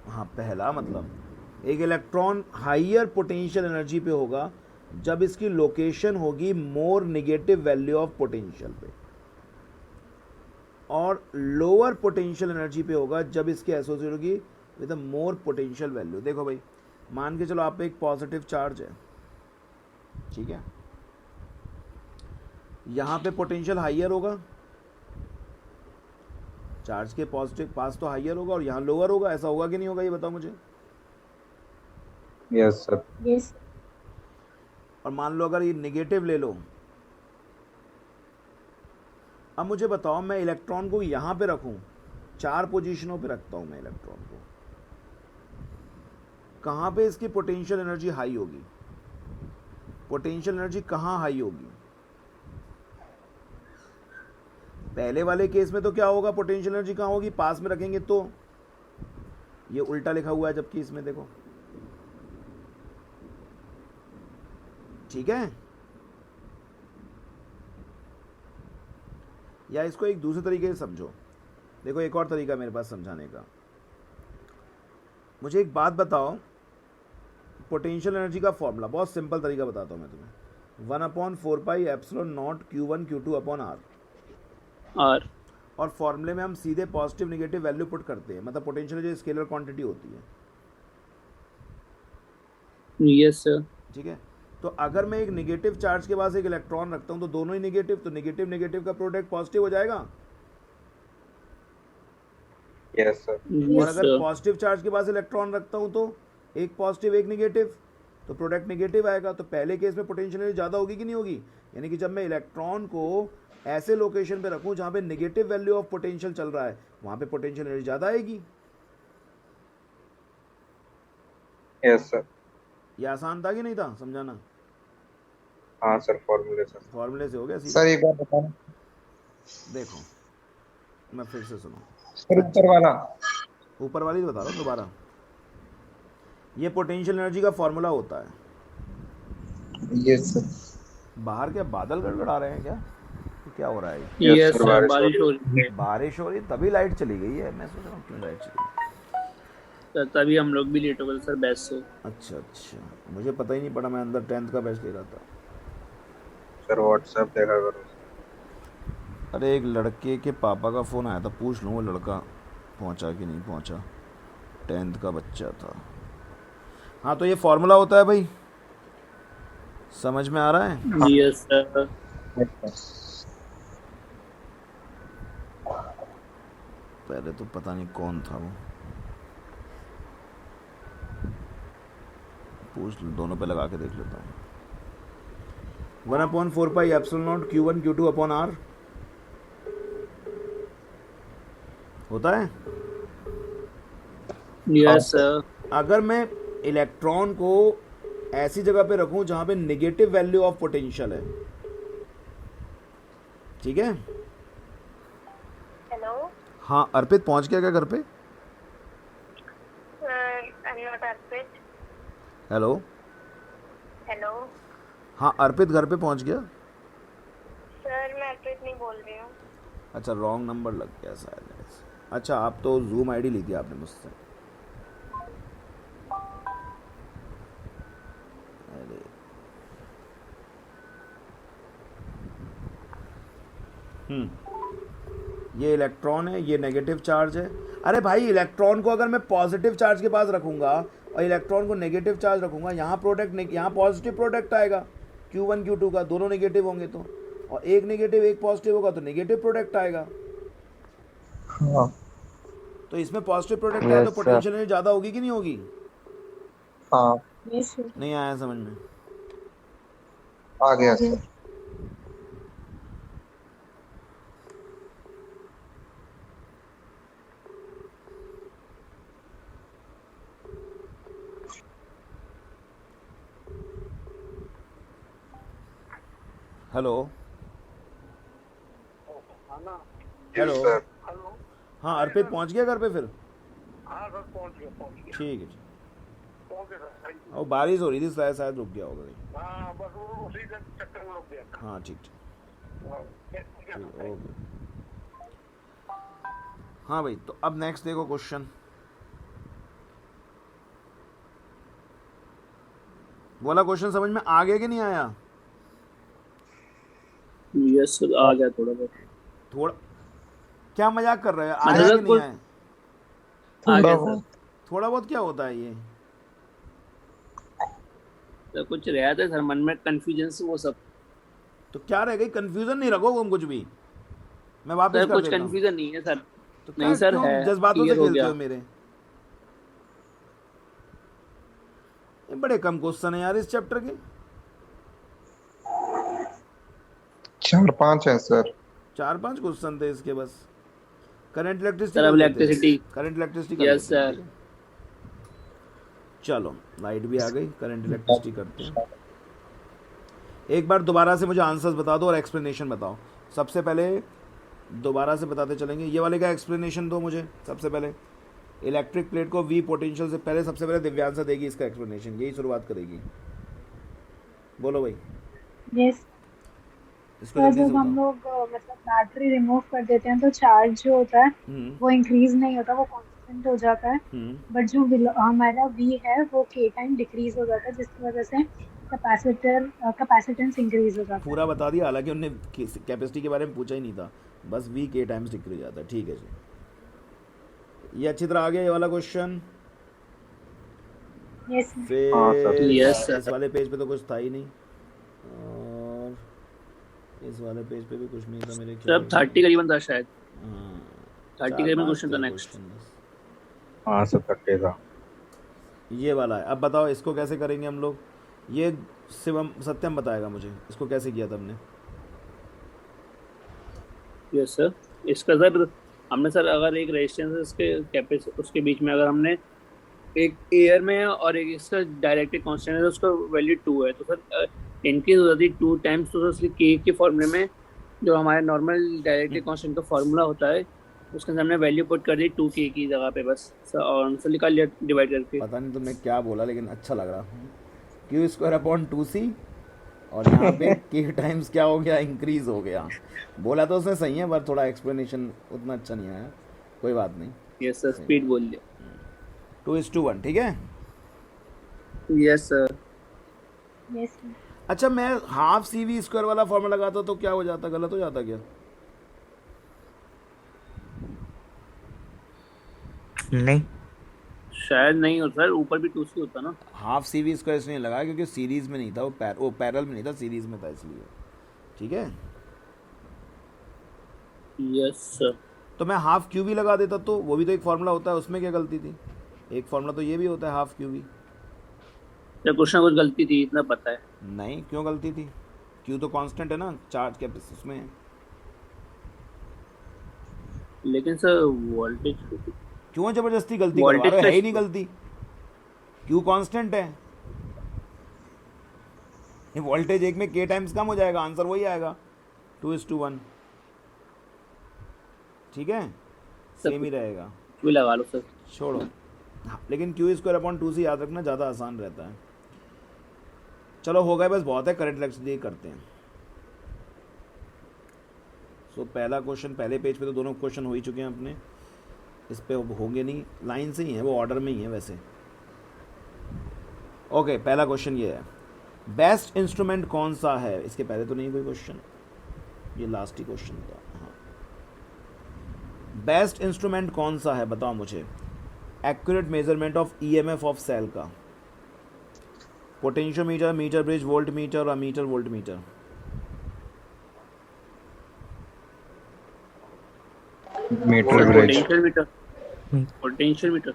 Speaker 1: हाँ पहला मतलब एक इलेक्ट्रॉन हायर पोटेंशियल एनर्जी पे होगा जब इसकी लोकेशन होगी more negative value of potential पे, और लोअर पोटेंशियल एनर्जी पे होगा जब इसकी एसोसिएट होगी with a more potential value. देखो भाई, मान के चलो आप पे एक पॉजिटिव चार्ज है, ठीक है, यहाँ पे पोटेंशियल हायर होगा, चार्ज के पॉजिटिव पास तो हायर होगा और यहाँ लोअर होगा, ऐसा होगा कि नहीं होगा ये बताओ मुझे।
Speaker 3: Yes sir.
Speaker 4: यस
Speaker 1: और मान लो अगर ये नेगेटिव ले लो, अब मुझे बताओ मैं इलेक्ट्रॉन को यहाँ पे रखूँ, 4 पोजीशनों पे रखता हूँ मैं इलेक्ट्रॉन को, कहाँ पे इसकी पोटेंशियल एनर्जी हाई होगी? पोटेंशियल एनर्जी कहाँ हाई होगी? पहले वाले केस में तो क्या होगा, पोटेंशियल एनर्जी कहाँ होगी? पास में रखेंगे तो, ये उल्टा लिखा हुआ है जबकि इसमें देखो, ठीक है। या इसको एक दूसरे तरीके से समझो, देखो एक और तरीका मेरे पास समझाने का। मुझे एक बात बताओ, पोटेंशियल एनर्जी का फॉर्मूला बहुत सिंपल तरीका बताता हूँ मैं तुम्हें, 1/4πε0 Q1 Q2 upon R।
Speaker 5: Are.
Speaker 1: और फॉर्मूले में हम सीधे पॉजिटिव नेगेटिव वैल्यू पुट करते हैं, मतलब पोटेंशियल जो स्केलर क्वांटिटी होती है,
Speaker 5: यस सर।
Speaker 1: ठीक है। तो अगर मैं एक नेगेटिव चार्ज के पास एक इलेक्ट्रॉन रखता हूं तो दोनों ही नेगेटिव, तो नेगेटिव नेगेटिव का प्रोडक्ट पॉजिटिव हो जाएगा।
Speaker 3: Yes sir.
Speaker 1: और
Speaker 5: यस
Speaker 1: अगर
Speaker 5: सर।
Speaker 1: पॉजिटिव चार्ज के पास इलेक्ट्रॉन रखता हूं तो एक पॉजिटिव एक नेगेटिव, तो प्रोडक्ट नेगेटिव आएगा। तो पहले केस में पोटेंशियल एनर्जी ज़्यादा होगी कि नहीं होगी? यानी कि जब मैं इलेक्ट्रॉन को ऐसे लोकेशन पे रखूं जहां पे नेगेटिव वैल्यू ऑफ पोटेंशियल चल रहा है, वहां पे पोटेंशियल एनर्जी ज़्यादा आएगी।
Speaker 3: Yes sir.
Speaker 1: ये आसान था कि नहीं था समझाना?
Speaker 3: हाँ सर, फॉर्मूले से।
Speaker 1: फॉर्मूले से हो गया सीधा।
Speaker 2: सर एक बार बताना
Speaker 1: देखो मैं फिर से सुनो,
Speaker 2: सर, ऊपर वाला।
Speaker 1: ऊपर वाली तो बता रहा हूँ दोबारा। ये पोटेंशियल एनर्जी का फॉर्मूला होता है।
Speaker 2: Yes sir.
Speaker 1: बाहर क्या बादल गड़गड़ा रहे हैं क्या? क्या हो रहा है?
Speaker 5: Yes
Speaker 3: sir,
Speaker 5: sir.
Speaker 3: बारिश
Speaker 5: बारिश हो रही है
Speaker 1: बारिश हो रही तभी लाइट चली गई है। मैं सोच रहा हूँ क्यों लाइट चली गई।
Speaker 5: सर, तभी हम लोग भी लेट हो गए सर बैच से।
Speaker 1: अच्छा अच्छा, मुझे पता ही नहीं पड़ा, मैं अंदर 10th का बैच ले रहा था।
Speaker 3: सर व्हाट्सएप देखा करो।
Speaker 1: अरे एक लड़के के पापा का फ़ोन आया था, पूछ लूँ वो लड़का पहुँचा कि नहीं पहुँचा। 10th का बच्चा था। हाँ तो ये फॉर्मूला होता है भाई, समझ में आ रहा है?
Speaker 5: Yes sir.
Speaker 1: पहले तो पता नहीं कौन था वो, पूछ दोनों पे लगा के देख लेता हूँ। 1/4πε0 Q1 Q2 अपॉन R होता है।
Speaker 5: Yes sir.
Speaker 1: अगर मैं इलेक्ट्रॉन को ऐसी जगह पे रखूं जहां पे नेगेटिव वैल्यू ऑफ पोटेंशियल है, ठीक है।
Speaker 7: हेलो
Speaker 1: हाँ अर्पित पहुंच गया क्या घर पे?
Speaker 7: Sir, I am not Arpit.
Speaker 1: Hello,
Speaker 7: hello
Speaker 1: हाँ अर्पित घर पे पहुंच गया?
Speaker 7: सर, मैं अर्पित नहीं बोल रही हूँ।
Speaker 1: अच्छा रॉन्ग नंबर लग गया शायद। अच्छा आप तो जूम आईडी ली थी आपने मुझसे। अरे ये इलेक्ट्रॉन है, ये नेगेटिव चार्ज है। अरे भाई इलेक्ट्रॉन को अगर मैं पॉजिटिव चार्ज के पास रखूंगा और इलेक्ट्रॉन को नेगेटिव चार्ज रखूंगा, यहाँ प्रोडक्ट, यहाँ पॉजिटिव प्रोडक्ट आएगा Q1 Q2 का, दोनों नेगेटिव होंगे तो, और एक नेगेटिव एक पॉजिटिव होगा तो नेगेटिव प्रोडक्ट आएगा।
Speaker 2: हाँ
Speaker 1: तो इसमें पॉजिटिव प्रोडक्ट आया तो
Speaker 2: Yes, sir.
Speaker 1: पोटेंशियल ज़्यादा होगी कि नहीं होगी?
Speaker 2: हाँ
Speaker 4: यस सर।
Speaker 1: नहीं आया समझ में?
Speaker 2: आ गया sir.
Speaker 1: Hello
Speaker 3: Yes,
Speaker 1: hello,
Speaker 3: sir.
Speaker 1: हाँ अर्पित पहुंच गया घर पे फिर?
Speaker 8: हाँ सर, पहुंच गया।
Speaker 1: ठीक है जी।
Speaker 8: Okay sir, thank you.
Speaker 1: और बारिश हो रही थी शायद रुक गया होगा कहीं।
Speaker 8: हाँ बस वो उसी के चक्कर में रुक गया था।
Speaker 1: हाँ ठीक ठीक
Speaker 8: हाँ, ठीक है,
Speaker 1: ठीक, ओके। हाँ भाई तो अब नेक्स्ट देखो क्वेश्चन। बोला क्वेश्चन समझ में आ गया कि नहीं आया?
Speaker 5: यस सर, आ गया थोड़ा बहुत।
Speaker 1: थोड़ा क्या मजाक कर रहे हो, आया
Speaker 5: मतलब
Speaker 1: कि नहीं
Speaker 5: कुछ-
Speaker 1: आया?
Speaker 5: आ
Speaker 2: थोड़ा
Speaker 5: गया
Speaker 2: बहुत।
Speaker 1: थोड़ा बहुत क्या होता है ये?
Speaker 5: सर। कुछ रहा था सर मन में कंफ्यूजन से, वो सब।
Speaker 1: तो क्या रह गई, कंफ्यूजन नहीं रखो तुम कुछ भी, मैं वापस
Speaker 5: सर
Speaker 1: कर
Speaker 5: कुछ
Speaker 1: देता हूँ।
Speaker 5: कंफ्यूजन नहीं है सर।
Speaker 1: तो
Speaker 5: नहीं सर,
Speaker 1: क्यों
Speaker 5: है,
Speaker 1: जज्बातों से
Speaker 5: clear हो
Speaker 1: खेलते
Speaker 5: गया।
Speaker 1: हो मेरे? ये बड़े कम क्वेश्चन है यार इस चैप्टर के।
Speaker 2: 4-5 है सर।
Speaker 1: 4-5 क्वेश्चन थे इसके बस। करंट इलेक्ट्रिसिटी
Speaker 5: सर अब electricity.
Speaker 1: Current electricity
Speaker 5: yes sir.
Speaker 1: चलो लाइट भी आ गई, करंट इलेक्ट्रिसिटी करते हैं। एक बार दोबारा से मुझे आंसर्स बता दो और एक्सप्लेनेशन बताओ। सबसे पहले दोबारा से बताते चलेंगे, ये वाले का एक्सप्लेनेशन दो मुझे सबसे पहले। इलेक्ट्रिक प्लेट को V पोटेंशियल से पहले सबसे पहले दिव्यांशा देगी इसका एक्सप्लेनेशन, यही शुरुआत करेगी। बोलो भाई
Speaker 4: यस
Speaker 1: इसको
Speaker 4: सर,
Speaker 1: जल्दी से
Speaker 4: जब हम
Speaker 1: बताओ।
Speaker 4: लोग मतलब बैटरी रिमूव कर देते हैं तो चार्ज जो होता है वो इंक्रीज नहीं होता, वो कांस्टेंट हो जाता है। बट जो हमारा V है वो K टाइम डिक्रीज हो जाता है, जिसकी वजह से कैपेसिटेंस इंक्रीज हो जाता है।
Speaker 1: पूरा बता दिया, हालांकि उन्होंने कैपेसिटी के बारे में पूछा ही नहीं था, बस V K टाइम्स डिक्रीज जाता है। ठीक है जी, ये अच्छी तरह आ गया ये वाला क्वेश्चन।
Speaker 4: यस
Speaker 1: फिर
Speaker 3: हाँ, सर।
Speaker 5: Yes, sir.
Speaker 1: इस वाले पेज पे तो कुछ था ही नहीं, और इस वाले पेज पे भी कुछ नहीं था मेरे
Speaker 5: सर अब 30 करीबन था शायद।
Speaker 1: हाँ,
Speaker 5: 30
Speaker 1: चार
Speaker 5: करीबन
Speaker 1: पांच
Speaker 5: क्वेश्चन था
Speaker 1: थे
Speaker 5: नेक्स्ट।
Speaker 1: question बस।
Speaker 3: हाँ सर, 30 था।
Speaker 1: ये वाला है। अब बताओ इसको कैसे करेंगे हम लोग। ये शिवम सत्यम बताएगा मुझे इसको कैसे किया था हमने।
Speaker 5: Yes sir. इसका सर हमने सर अगर एक रेजिस्टेंस उसके उसके बीच में अगर हमने एक एयर में और एक इसका डायरेक्टली कांस्टेंट है तो उसका वैल्यू 2 है, तो सर इंक्रीज हो जाती है 2 टाइम्स। तो सर के के फॉर्मूले में जो हमारे नॉर्मल डायरेक्टली कांस्टेंट का फार्मूला होता है उसके अंदर हमने वैल्यू पुट कर दी 2k की जगह पे बस सर, और आंसर निकाल लिया डिवाइड करके।
Speaker 1: पता नहीं तुमने क्या बोला लेकिन अच्छा लग रहा। Q² / 2c और यहाँ पे k टाइम्स क्या हो गया, इंक्रीज हो गया। बोला तो उसने सही है, पर थोड़ा एक्सप्लेनेशन उतना अच्छा नहीं आया, कोई बात नहीं।
Speaker 5: यस सर, स्पीड बोल लिया।
Speaker 1: 2:1 ठीक है।
Speaker 5: Yes sir.
Speaker 4: यस
Speaker 1: अच्छा मैं हाफ CV² वाला फॉर्मूला लगाता तो क्या हो जाता, गलत हो जाता क्या?
Speaker 6: नहीं
Speaker 5: शायद नहीं होता सर, ऊपर भी 2c होता ना।
Speaker 1: हाफ CV² इसलिए लगाया क्योंकि सीरीज में नहीं था, वो पैरेलल में नहीं था, सीरीज में था इसलिए। ठीक है,
Speaker 5: यस सर।
Speaker 1: तो मैं हाफ QV लगा देता तो वो भी तो एक फार्मूला होता है, उसमें क्या गलती थी? एक फार्मूला तो ये भी होता है हाफ QV।
Speaker 5: सर कुछ ना कुछ गलती थी, इतना पता है।
Speaker 1: नहीं, क्यों गलती थी? Q तो कांस्टेंट है ना, चार्ज कैपेसिटी उसमें है।
Speaker 5: लेकिन सर वोल्टेज
Speaker 1: क्यों जबरदस्ती गलती करवा
Speaker 5: वोल्टेज
Speaker 1: रहे हो? है ही
Speaker 5: का
Speaker 1: नहीं गलती, क्यू कांस्टेंट है। ये वोल्टेज एक में के टाइम्स कम हो जाएगा, आंसर वही आएगा 2:1। ठीक है, सेम ही रहेगा।
Speaker 5: क्यों लगा लो सर।
Speaker 1: छोड़ो, हाँ, लेकिन क्यू स्क्वायर अपॉन 2 से याद रखना, ज़्यादा आसान रहता है। चलो हो गए, बस बहुत है, करंट इलेक्ट्रिसिटी करते हैं। सो पहला क्वेश्चन पहले पेज पे तो दोनों क्वेश्चन हो ही चुके हैं अपने, इस पे होंगे नहीं, लाइन से ही है, वो ऑर्डर में ही है वैसे। ओके, पहला क्वेश्चन ये है, बेस्ट इंस्ट्रूमेंट कौन सा है? इसके पहले तो नहीं कोई क्वेश्चन, ये लास्ट ही क्वेश्चन था। हाँ, बेस्ट इंस्ट्रूमेंट कौन सा है बताओ मुझे? Accurate measurement of EMF of cell का, potentiometer, meter bridge, volt meter और meter volt meter.
Speaker 2: Meter bridge.
Speaker 5: Potential meter, potential meter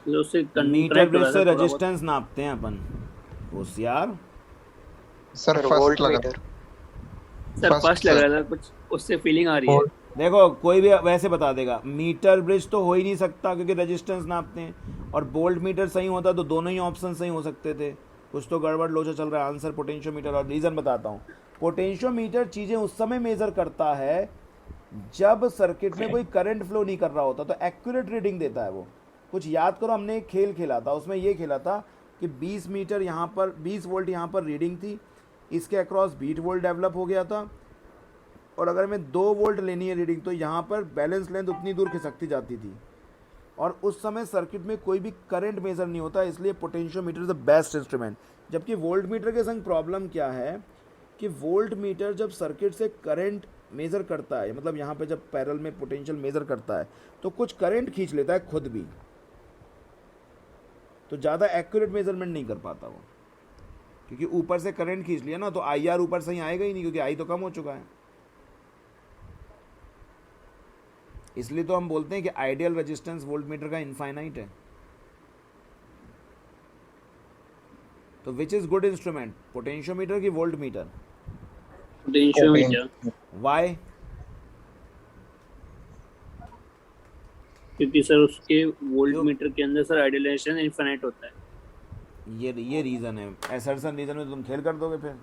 Speaker 5: जो उससे
Speaker 1: मीटर ब्रिज से
Speaker 5: थोड़ा बहुत।
Speaker 1: रेजिस्टेंस नापते हैं अपन, होशियार।
Speaker 2: सर फर्स्ट लगा।
Speaker 5: सर
Speaker 2: First,
Speaker 5: फर्स्ट लग
Speaker 2: sir.
Speaker 5: रहा था, कुछ उससे फीलिंग आ रही है।
Speaker 1: देखो कोई भी वैसे बता देगा, मीटर ब्रिज तो हो ही नहीं सकता क्योंकि रेजिस्टेंस नापते हैं, और वोल्ट मीटर सही होता तो दोनों ही ऑप्शन सही हो सकते थे। कुछ तो गड़बड़ लोचा चल रहा है। आंसर पोटेंशियोमीटर, और रीज़न बताता हूँ। पोटेंशियोमीटर चीज़ें उस समय मेज़र करता है जब सर्किट में कोई करंट फ्लो नहीं कर रहा होता, तो एक्यूरेट रीडिंग देता है वो। कुछ याद करो, हमने एक खेल खेला था, उसमें ये खेला था कि 20 मीटर यहाँ पर, 20 वोल्ट यहाँ पर रीडिंग थी, इसके अक्रॉस 20 वोल्ट डेवलप हो गया था, और अगर हमें 2 वोल्ट लेनी है रीडिंग तो यहाँ पर बैलेंस लेंथ उतनी दूर खिसकती जाती थी, और उस समय सर्किट में कोई भी करंट मेजर नहीं होता, इसलिए potentiometer is the best instrument. जबकि वोल्ट मीटर के संग प्रॉब्लम क्या है कि वोल्ट मीटर जब सर्किट से करंट मेज़र करता है, मतलब यहाँ पे जब पैरेलल में पोटेंशियल मेज़र करता है तो कुछ करंट खींच लेता है खुद भी, तो ज़्यादा एक्यूरेट मेजरमेंट नहीं कर पाता वो, क्योंकि ऊपर से करंट खींच लिया ना तो आई आर ऊपर से ही आएगा ही नहीं, क्योंकि आई तो कम हो चुका है। इसलिए तो हम बोलते हैं कि आइडियल रेजिस्टेंस वोल्ट मीटर का इनफाइनाइट है। तो which is good instrument, potentiometer की वोल्ट मीटर?
Speaker 5: Potentiometer,
Speaker 1: why?
Speaker 5: क्योंकि सर उसके वोल्ट मीटर के अंदर सर आइडियलाइजेशन इनफिनिट होता है।
Speaker 1: ये रीज़न है। एसर्शन रीज़न में तुम खेल कर दोगे फिर।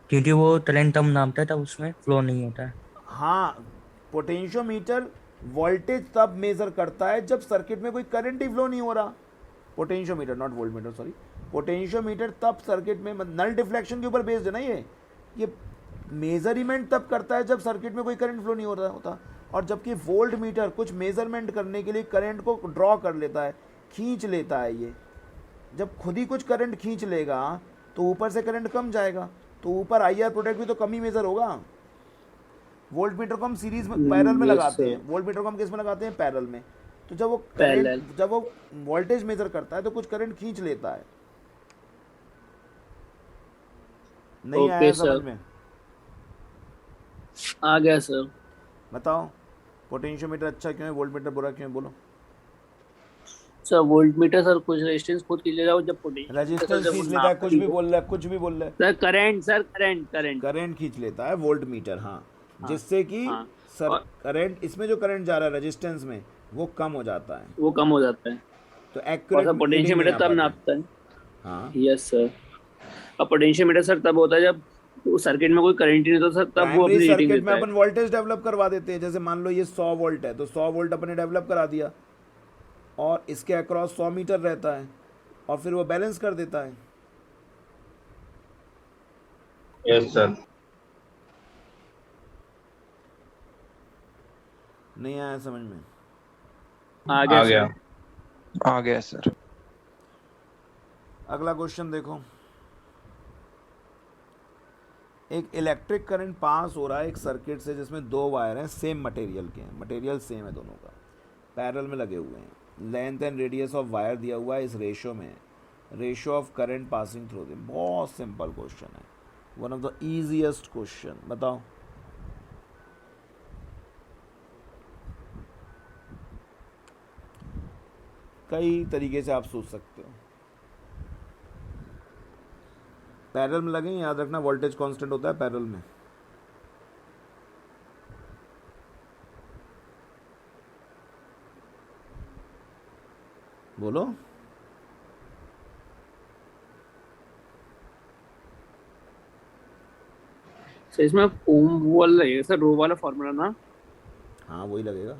Speaker 6: क्योंकि वो करंट तब नापता था, उसमें फ्लो नहीं होता है।
Speaker 1: हाँ, पोटेंशियोमीटर वोल्टेज तब मेजर करता है जब सर्किट में कोई करंट ही फ्लो नहीं हो रहा। Potentiometer, not volt meter, sorry. Potentiometer तब सर्किट में, नल डिफ्लेक्शन के ऊपर बेस्ड है ना ये मेजरमेंट तब करता है जब सर्किट में कोई करंट फ्लो नहीं हो रहा होता। और जबकि वोल्ट मीटर कुछ मेजरमेंट करने के लिए करंट को ड्रॉ कर लेता है, खींच लेता है। ये जब खुद ही कुछ करंट खींच लेगा तो ऊपर से करंट कम जाएगा, तो ऊपर आई आर प्रोडक्ट भी तो कम ही मेजर होगा। वोल्ट मीटर को हम सीरीज में पैरेलल में लगाते हैं, वोल्ट मीटर को हम किस में लगाते हैं? पैरेलल में। तो जब वो वोल्टेज मेजर करता है तो कुछ करंट खींच लेता है। नहीं आया समझ में?
Speaker 5: आ गया सर।
Speaker 1: बताओ पोटेंशियोमीटर अच्छा क्यों है, वोल्ट मीटर बुरा क्यों है? बोलो।
Speaker 5: सर वोल्ट मीटर सर कुछ रेजिस्टेंस खुद खींच लेगा, जब पोटेंशियल
Speaker 1: रेजिस्टेंस खींच लेता है, कुछ भी बोल रहा है, कुछ भी बोल रहा है।
Speaker 5: सर करंट
Speaker 1: करंट खींच लेता है वोल्ट मीटर, हाँ, जिससे कि करंट, इसमें जो करंट जा रहा है रेजिस्टेंस में वो कम हो जाता है,
Speaker 5: वो कम हो जाता है।
Speaker 1: तो एक्यूरेट
Speaker 5: पोटेंशियोमीटर तब नापता है।
Speaker 1: हाँ,
Speaker 5: यस सर। अब पोटेंशियोमीटर सर तब होता है जब सर्किट में कोई करंट नहीं होता सर, तब वो अपनी रीडिंग
Speaker 1: सर्किट
Speaker 5: देता
Speaker 1: में
Speaker 5: है।
Speaker 1: अपन वोल्टेज डेवलप करवा देते हैं। जैसे मान लो ये 100 वोल्ट है तो 100 वोल्ट अपने डेवलप करा दिया, और इसके अक्रॉस 100 मीटर रहता है, और फिर वो बैलेंस कर देता है।
Speaker 3: Yes sir.
Speaker 1: नहीं आया समझ में?
Speaker 5: आ
Speaker 3: आ
Speaker 5: गया
Speaker 3: गया।
Speaker 5: सर।
Speaker 2: आ गया सर।
Speaker 1: अगला क्वेश्चन देखो। एक इलेक्ट्रिक करंट पास हो रहा है एक सर्किट से जिसमें 2 वायर हैं, सेम मटेरियल के हैं, मटेरियल सेम है दोनों का, पैरेलल में लगे हुए हैं। Length and radius of wire दिया हुआ है इस रेशियो में, ratio of current passing through them. बहुत सिंपल क्वेश्चन है, one of the easiest question. बताओ। कई तरीके से आप सोच सकते हो। पैरेलल में लगे, याद रखना वोल्टेज कांस्टेंट होता है पैरेलल में। 2 वायर हैं, सेम मटेरियल के हैं, मटेरियल सेम है दोनों का, पैरेलल में लगे हुए हैं। Length and radius of wire दिया हुआ है इस रेशियो में, ratio of current passing through them. बहुत सिंपल क्वेश्चन है, one of the easiest question. बताओ।
Speaker 2: कई तरीके से आप सोच सकते हो।
Speaker 1: बोलो।
Speaker 5: सर इसमें ओम वो वाला लगेगा सर, रो वाला फॉर्मूला ना?
Speaker 1: हाँ वही लगेगा।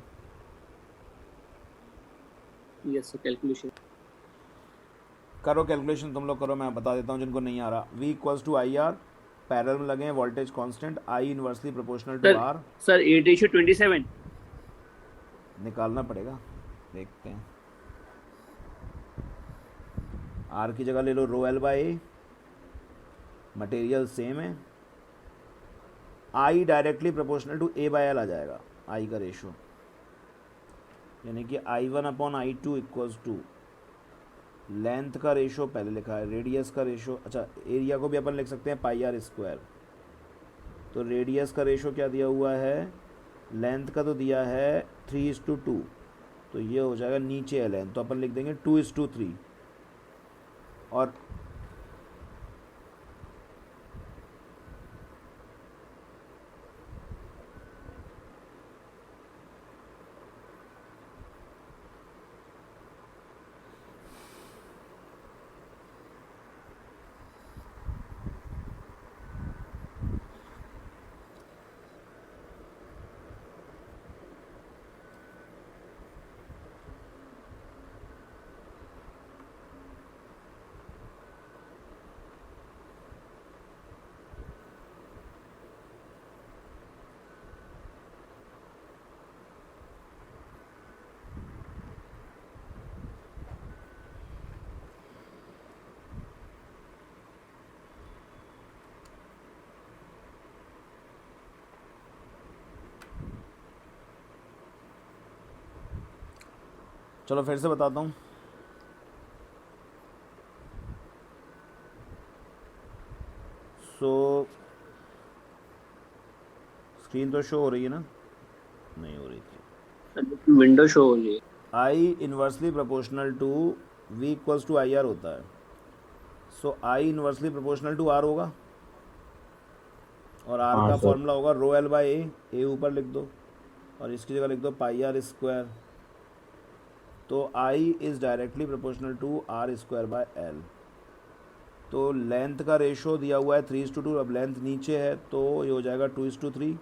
Speaker 5: Yes sir, calculation.
Speaker 1: करो कैलकुलेशन तुम लोग करो, मैं बता देता हूँ जिनको नहीं आ रहा। V equals to I R, parallel में लगे हैं voltage constant, I inversely proportional to
Speaker 5: sir
Speaker 1: R।
Speaker 5: Sir 8:27।
Speaker 1: निकालना पड़ेगा, देखते हैं। R की जगह ले लो rho L by A, material same है। I directly proportional to A by L आ जाएगा, I का रेशो, यानी कि I1 upon I2 equals to length का रेशो पहले लिखा है, रेडियस का रेशो, अच्छा एरिया को भी अपन लिख सकते हैं पाई आर स्क्वायर। तो रेडियस का रेशो क्या दिया हुआ है, लेंथ का तो दिया है 3:2, तो ये हो जाएगा नीचे है लेंथ, तो अपन लिख देंगे 2:3। और चलो फिर से बताता हूँ। सो स्क्रीन तो शो हो रही है ना? नहीं हो रही थी।
Speaker 5: विंडो शो हो रही है।
Speaker 1: I inversely proportional to V equals to I R होता है। So I inversely proportional to R होगा, और R
Speaker 2: हाँ,
Speaker 1: का
Speaker 2: सर।
Speaker 1: फॉर्मूला होगा रो L बाई A ऊपर लिख दो, और इसकी जगह लिख दो पाई आर स्क्वायर। तो I is directly proportional to R square by L। तो लेंथ का रेशो दिया हुआ है 3:2, अब लेंथ नीचे है तो ये हो जाएगा 2:3,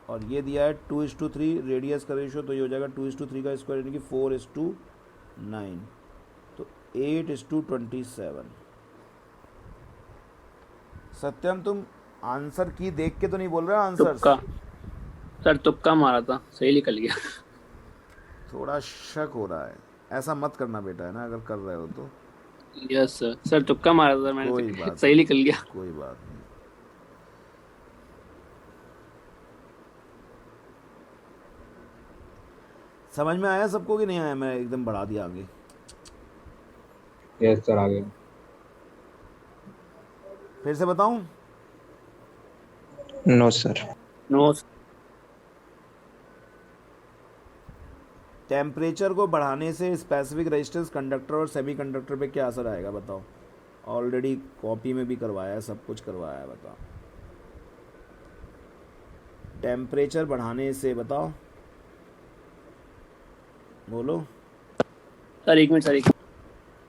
Speaker 1: और ये दिया है 2:3 रेडियस का रेशो, तो ये हो जाएगा 2:3 का स्क्वायर यानी कि 4:9, तो 8:27। सत्यम तुम आंसर की देख के तो नहीं बोल रहे हो आंसर?
Speaker 5: तुक्का सर, तुक्का मारा था, सही निकल गया।
Speaker 1: थोड़ा शक हो रहा है, ऐसा मत करना बेटा, है ना, अगर कर रहे हो तो।
Speaker 5: यस सर, सर तुक्का मारा था मैंने,
Speaker 1: कोई
Speaker 5: तो
Speaker 1: बात
Speaker 5: सही
Speaker 1: नहीं,
Speaker 5: निकल गया।
Speaker 1: कोई बात नहीं। समझ में आया सबको कि नहीं आया? मैं एकदम बढ़ा दिया आगे।
Speaker 2: यस सर, आ गया।
Speaker 1: फिर से बताऊं?
Speaker 2: No sir.
Speaker 5: नो।
Speaker 1: टेम्परेचर को बढ़ाने से स्पेसिफिक रेजिस्टेंस कंडक्टर और सेमीकंडक्टर पे क्या असर आएगा बताओ? ऑलरेडी कॉपी में भी करवाया है, सब कुछ करवाया है, बताओ। टेम्परेचर बढ़ाने से बताओ, बोलो।
Speaker 5: सर एक मिनट सर, एक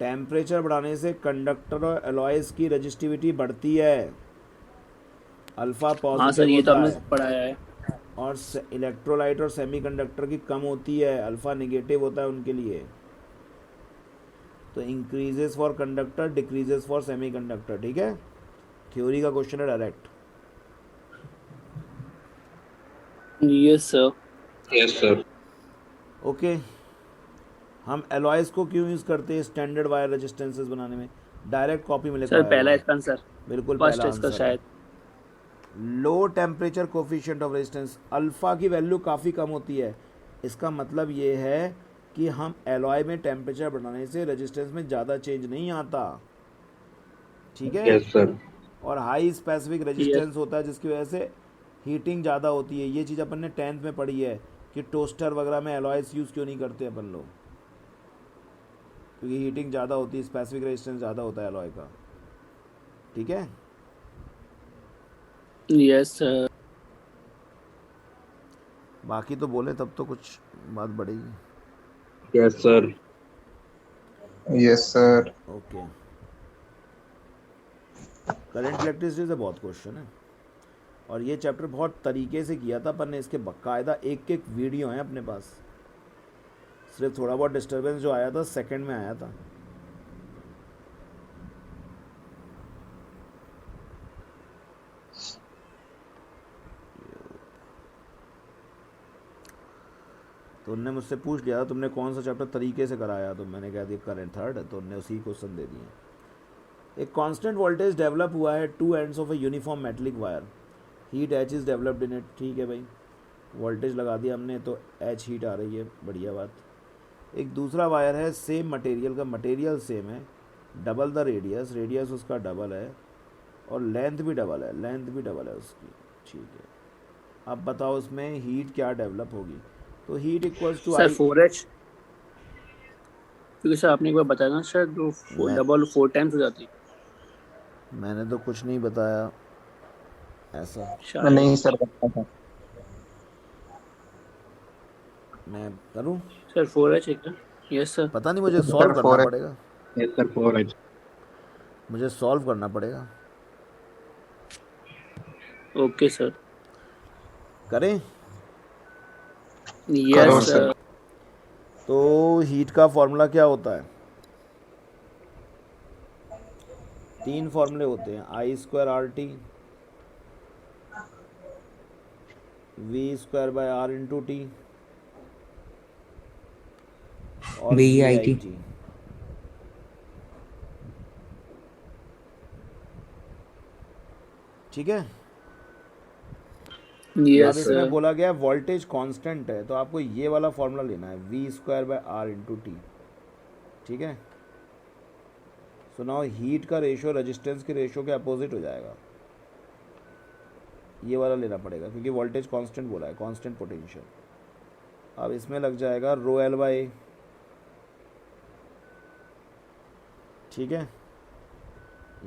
Speaker 1: टेम्परेचर बढ़ाने से कंडक्टर और एलॉयज की रजिस्टिविटी बढ़ती है, अल्फा
Speaker 5: हाँ सर,
Speaker 1: पॉजिटिव
Speaker 5: ये तो
Speaker 1: होता
Speaker 5: हमने
Speaker 1: है,
Speaker 5: पढ़ाया है।
Speaker 1: और इलेक्ट्रोलाइट और सेमीकंडक्टर की कम होती है, अल्फा नेगेटिव होता है उनके लिए। तो increases for conductor, decreases for semiconductor, ठीक है? थ्योरी का क्वेश्चन है direct.
Speaker 5: Yes sir.
Speaker 2: Yes sir.
Speaker 1: Okay, हम एलॉयज को क्यों यूज़ करते हैं स्टैंडर्ड वायर रेजिस्टेंसेस बनाने में? डायरेक्ट कॉपी में लिखा
Speaker 5: सर
Speaker 1: है,
Speaker 5: पहला इसका आंसर,
Speaker 1: बिल्कुल
Speaker 5: फर्स्ट
Speaker 1: पहला
Speaker 5: इसका
Speaker 1: आंसर है।
Speaker 5: शायद।
Speaker 1: Low temperature coefficient of resistance, alpha की वैल्यू काफ़ी कम होती है, इसका मतलब ये है कि हम एलॉय में टेम्परेचर बढ़ाने से रेजिस्टेंस में ज़्यादा चेंज नहीं आता, ठीक है?
Speaker 2: Yes sir.
Speaker 1: और हाई स्पेसिफिक रेजिस्टेंस होता है जिसकी वजह से हीटिंग ज़्यादा होती है। ये चीज़ अपन ने 10th में पढ़ी है कि टोस्टर वगैरह में एलॉयस यूज़ क्यों नहीं करते अपन लोग, क्योंकि हीटिंग ज़्यादा होती है, स्पेसिफिक रेजिस्टेंस ज़्यादा होता है एलॉय का, ठीक है?
Speaker 5: Yes sir.
Speaker 1: बाकी तो बोले तब तो कुछ बात बढ़ेगी।
Speaker 2: Yes sir. Yes sir.
Speaker 1: Okay, current electricity से बहुत क्वेश्चन है, और ये चैप्टर बहुत तरीके से किया था अपन ने, इसके बाकायदा एक एक वीडियो है अपने पास। सिर्फ थोड़ा बहुत डिस्टरबेंस जो आया था सेकंड में आया था। तो उनने मुझसे पूछ लिया तुमने कौन सा चैप्टर तरीके से कराया, तो मैंने कह दिया करंट थर्ड है, तो उनने उसी क्वेश्चन दे दिए। एक कांस्टेंट वोल्टेज डेवलप हुआ है two ends of a uniform metallic wire, heat H is developed in it. ठीक है भाई, वोल्टेज लगा दिया हमने तो एच हीट आ रही है, बढ़िया बात। एक दूसरा वायर है सेम मटेरियल का, मटेरियल सेम है, डबल द रेडियस, रेडियस उसका डबल है, और लेंथ भी डबल है, लेंथ भी डबल है उसकी। ठीक है, अब बताओ उसमें हीट क्या डेवलप होगी। तो heat equals to
Speaker 5: sir
Speaker 1: I,
Speaker 5: 4H, क्योंकि सर आपने एक बार बताया ना सर, जो
Speaker 1: मैं
Speaker 5: डबल 4 टाइम्स हो जाती है
Speaker 1: मैंने तो कुछ नहीं बताया ऐसा।
Speaker 5: शायद।
Speaker 2: नहीं सर पता था।
Speaker 1: मैं करूं,
Speaker 5: सर 4H है क्या? Yes sir.
Speaker 1: पता नहीं, मुझे
Speaker 2: सर
Speaker 1: सॉल्व करना
Speaker 2: 4
Speaker 1: पड़ेगा,
Speaker 3: Yes, sir. 4H.
Speaker 1: मुझे सॉल्व करना पड़ेगा।
Speaker 5: Okay sir.
Speaker 1: करें,
Speaker 2: करो
Speaker 5: यस
Speaker 2: सर।
Speaker 5: सर।
Speaker 1: तो हीट का फॉर्मूला क्या होता है, 3 फॉर्मूले होते हैं, I square R T, V square by R into T, और वी आई
Speaker 6: BEIT।
Speaker 1: टी। ठीक है, अब
Speaker 5: यस
Speaker 1: इसमें
Speaker 5: सर।
Speaker 1: बोला गया वोल्टेज कांस्टेंट है, तो आपको ये वाला फॉर्मूला लेना है, V square by R into T. ठीक है, सो नाउ हीट का रेशियो रेजिस्टेंस के रेशियो के अपोजिट हो जाएगा, ये वाला लेना पड़ेगा, क्योंकि वोल्टेज कांस्टेंट बोला है, कांस्टेंट पोटेंशियल। अब इसमें लग जाएगा रो एल बाई ए। ठीक है,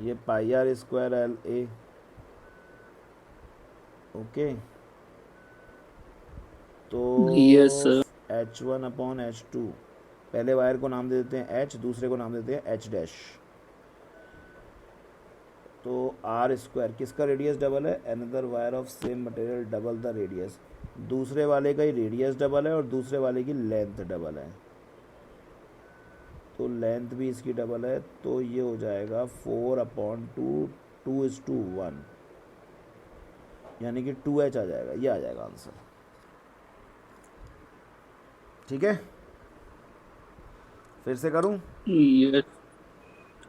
Speaker 1: ये pi R square L A. Okay, तो
Speaker 5: yes sir.
Speaker 1: H1 upon H2, पहले वायर को नाम दे देते हैं H, दूसरे को नाम देते हैं H डैश। तो आर स्क्वायर किसका रेडियस डबल है, another wire of same material double the radius, दूसरे वाले का ही रेडियस डबल है और दूसरे वाले की लेंथ डबल है, तो लेंथ भी इसकी डबल है, तो ये हो जाएगा 4/2, 2:1, यानी कि 2H आ जाएगा, ये आ जाएगा आंसर। ठीक है, फिर से करूं,
Speaker 5: यस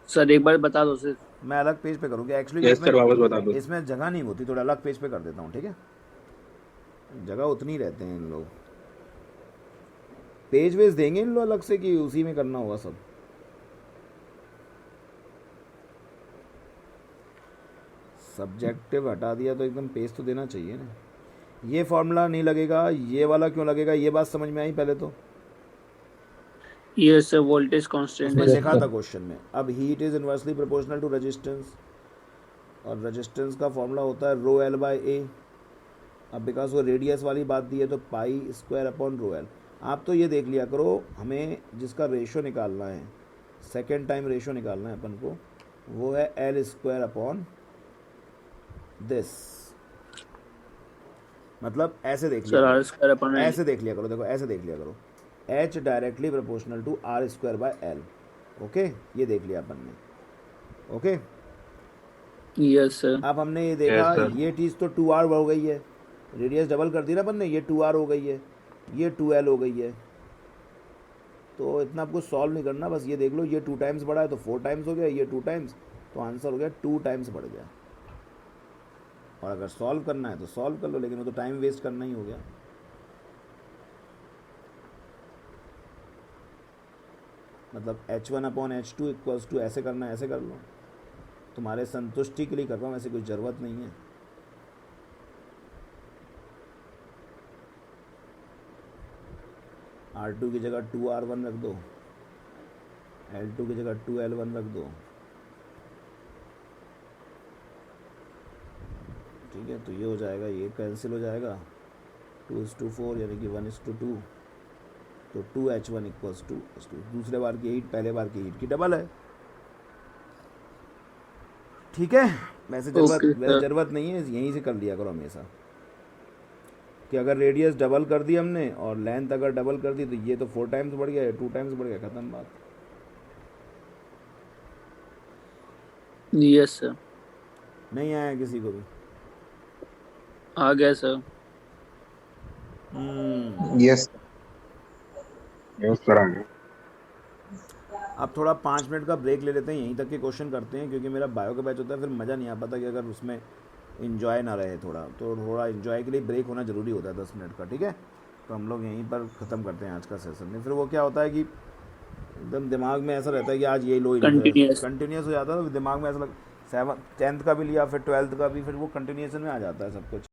Speaker 5: सर, एक बार बता दो सर।
Speaker 1: मैं अलग पेज पे करूँगा एक्चुअली,
Speaker 3: Yes, sir. वापस बता दो.
Speaker 1: इसमें जगह नहीं होती, थोड़ा अलग पेज पे कर देता हूँ। ठीक है, जगह उतनी रहते हैं इन लोग, पेज वेज देंगे इन लोग अलग से कि उसी में करना होगा सब। सब्जेक्टिव हटा दिया तो एकदम पेज तो देना चाहिए ना। ये फॉर्मूला नहीं लगेगा, ये वाला क्यों लगेगा, ये बात समझ में आई पहले तो,
Speaker 5: यस सर, वोल्टेज कांस्टेंट
Speaker 1: उसमें
Speaker 5: है।
Speaker 1: लिखा था क्वेश्चन में। अब heat is inversely proportional to resistance, और रेजिस्टेंस का फॉर्मूला होता है रो एल बाई ए। अब बिकॉज वो रेडियस वाली बात दी है तो pi square upon rho L. आप तो ये देख लिया करो, हमें जिसका रेशो निकालना है, सेकेंड टाइम रेशो निकालना है अपन को, वो है एल स्क्वायर अपॉन दिस, मतलब ऐसे देख लिया
Speaker 5: सर
Speaker 1: करो,
Speaker 5: आर स्क्वायर अपन
Speaker 1: ऐसे देख लिया करो, देखो ऐसे देख लिया करो, H directly proportional to R square by L. Okay, ये देख लिया अपन ने। Okay,
Speaker 5: yes sir.
Speaker 1: अब हमने ये देखा,
Speaker 3: Yes, sir.
Speaker 1: ये चीज़ तो 2R हो गई है, रेडियस डबल कर दी ना अपन ने, ये 2R हो गई है, ये 2L हो गई है। तो इतना आपको सॉल्व नहीं करना, बस ये देख लो, ये 2 टाइम्स बढ़ा है तो 4 टाइम्स हो गया, ये 2 टाइम्स, तो आंसर हो गया 2 टाइम्स बढ़ गया। और अगर सॉल्व करना है तो सॉल्व कर लो, लेकिन वो तो टाइम वेस्ट करना ही हो गया। मतलब H1 upon H2 equals to ऐसे करना है, ऐसे कर लो, तुम्हारे संतुष्टि के लिए कर रहा हूँ, ऐसे कोई ज़रूरत नहीं है। R2 की जगह 2R1 रख दो, L2 की जगह 2L1 रख दो। ठीक है, तो ये हो जाएगा, ये कैंसिल हो जाएगा, 2:4 यानी कि 1:2। तो 2h1 इक्वल्स टू दूसरे बार की हीट पहले बार की हीट की डबल है। ठीक है, वैसे जरूरत नहीं है, यहीं से कर लिया करो हमेशा कि अगर रेडियस डबल कर दी हमने और लेंथ अगर डबल कर दी तो ये तो 4 टाइम्स बढ़ गया, 2 टाइम्स बढ़ गया, खत्म बात।
Speaker 5: Yes sir.
Speaker 1: नहीं आया किसी को भी?
Speaker 5: आ गया सर।
Speaker 2: यस
Speaker 3: सर आ गया।
Speaker 1: अब थोड़ा 5 मिनट का ब्रेक ले लेते हैं, यहीं तक के क्वेश्चन करते हैं क्योंकि मेरा बायो का बैच होता है, फिर मज़ा नहीं आ पाता कि अगर उसमें इन्जॉय ना रहे थोड़ा इन्जॉय के लिए ब्रेक होना ज़रूरी होता है 10 मिनट का। ठीक है, तो हम लोग यहीं पर ख़त्म करते हैं आज का सेशन में। फिर वो क्या होता है कि एकदम दिमाग में ऐसा रहता है कि आज ये लो कंटिन्यूस हो जाता है, तो दिमाग में ऐसा 7th का भी लिया फिर 12th का भी, फिर वो कंटिन्यूएशन में आ जाता है सब कुछ।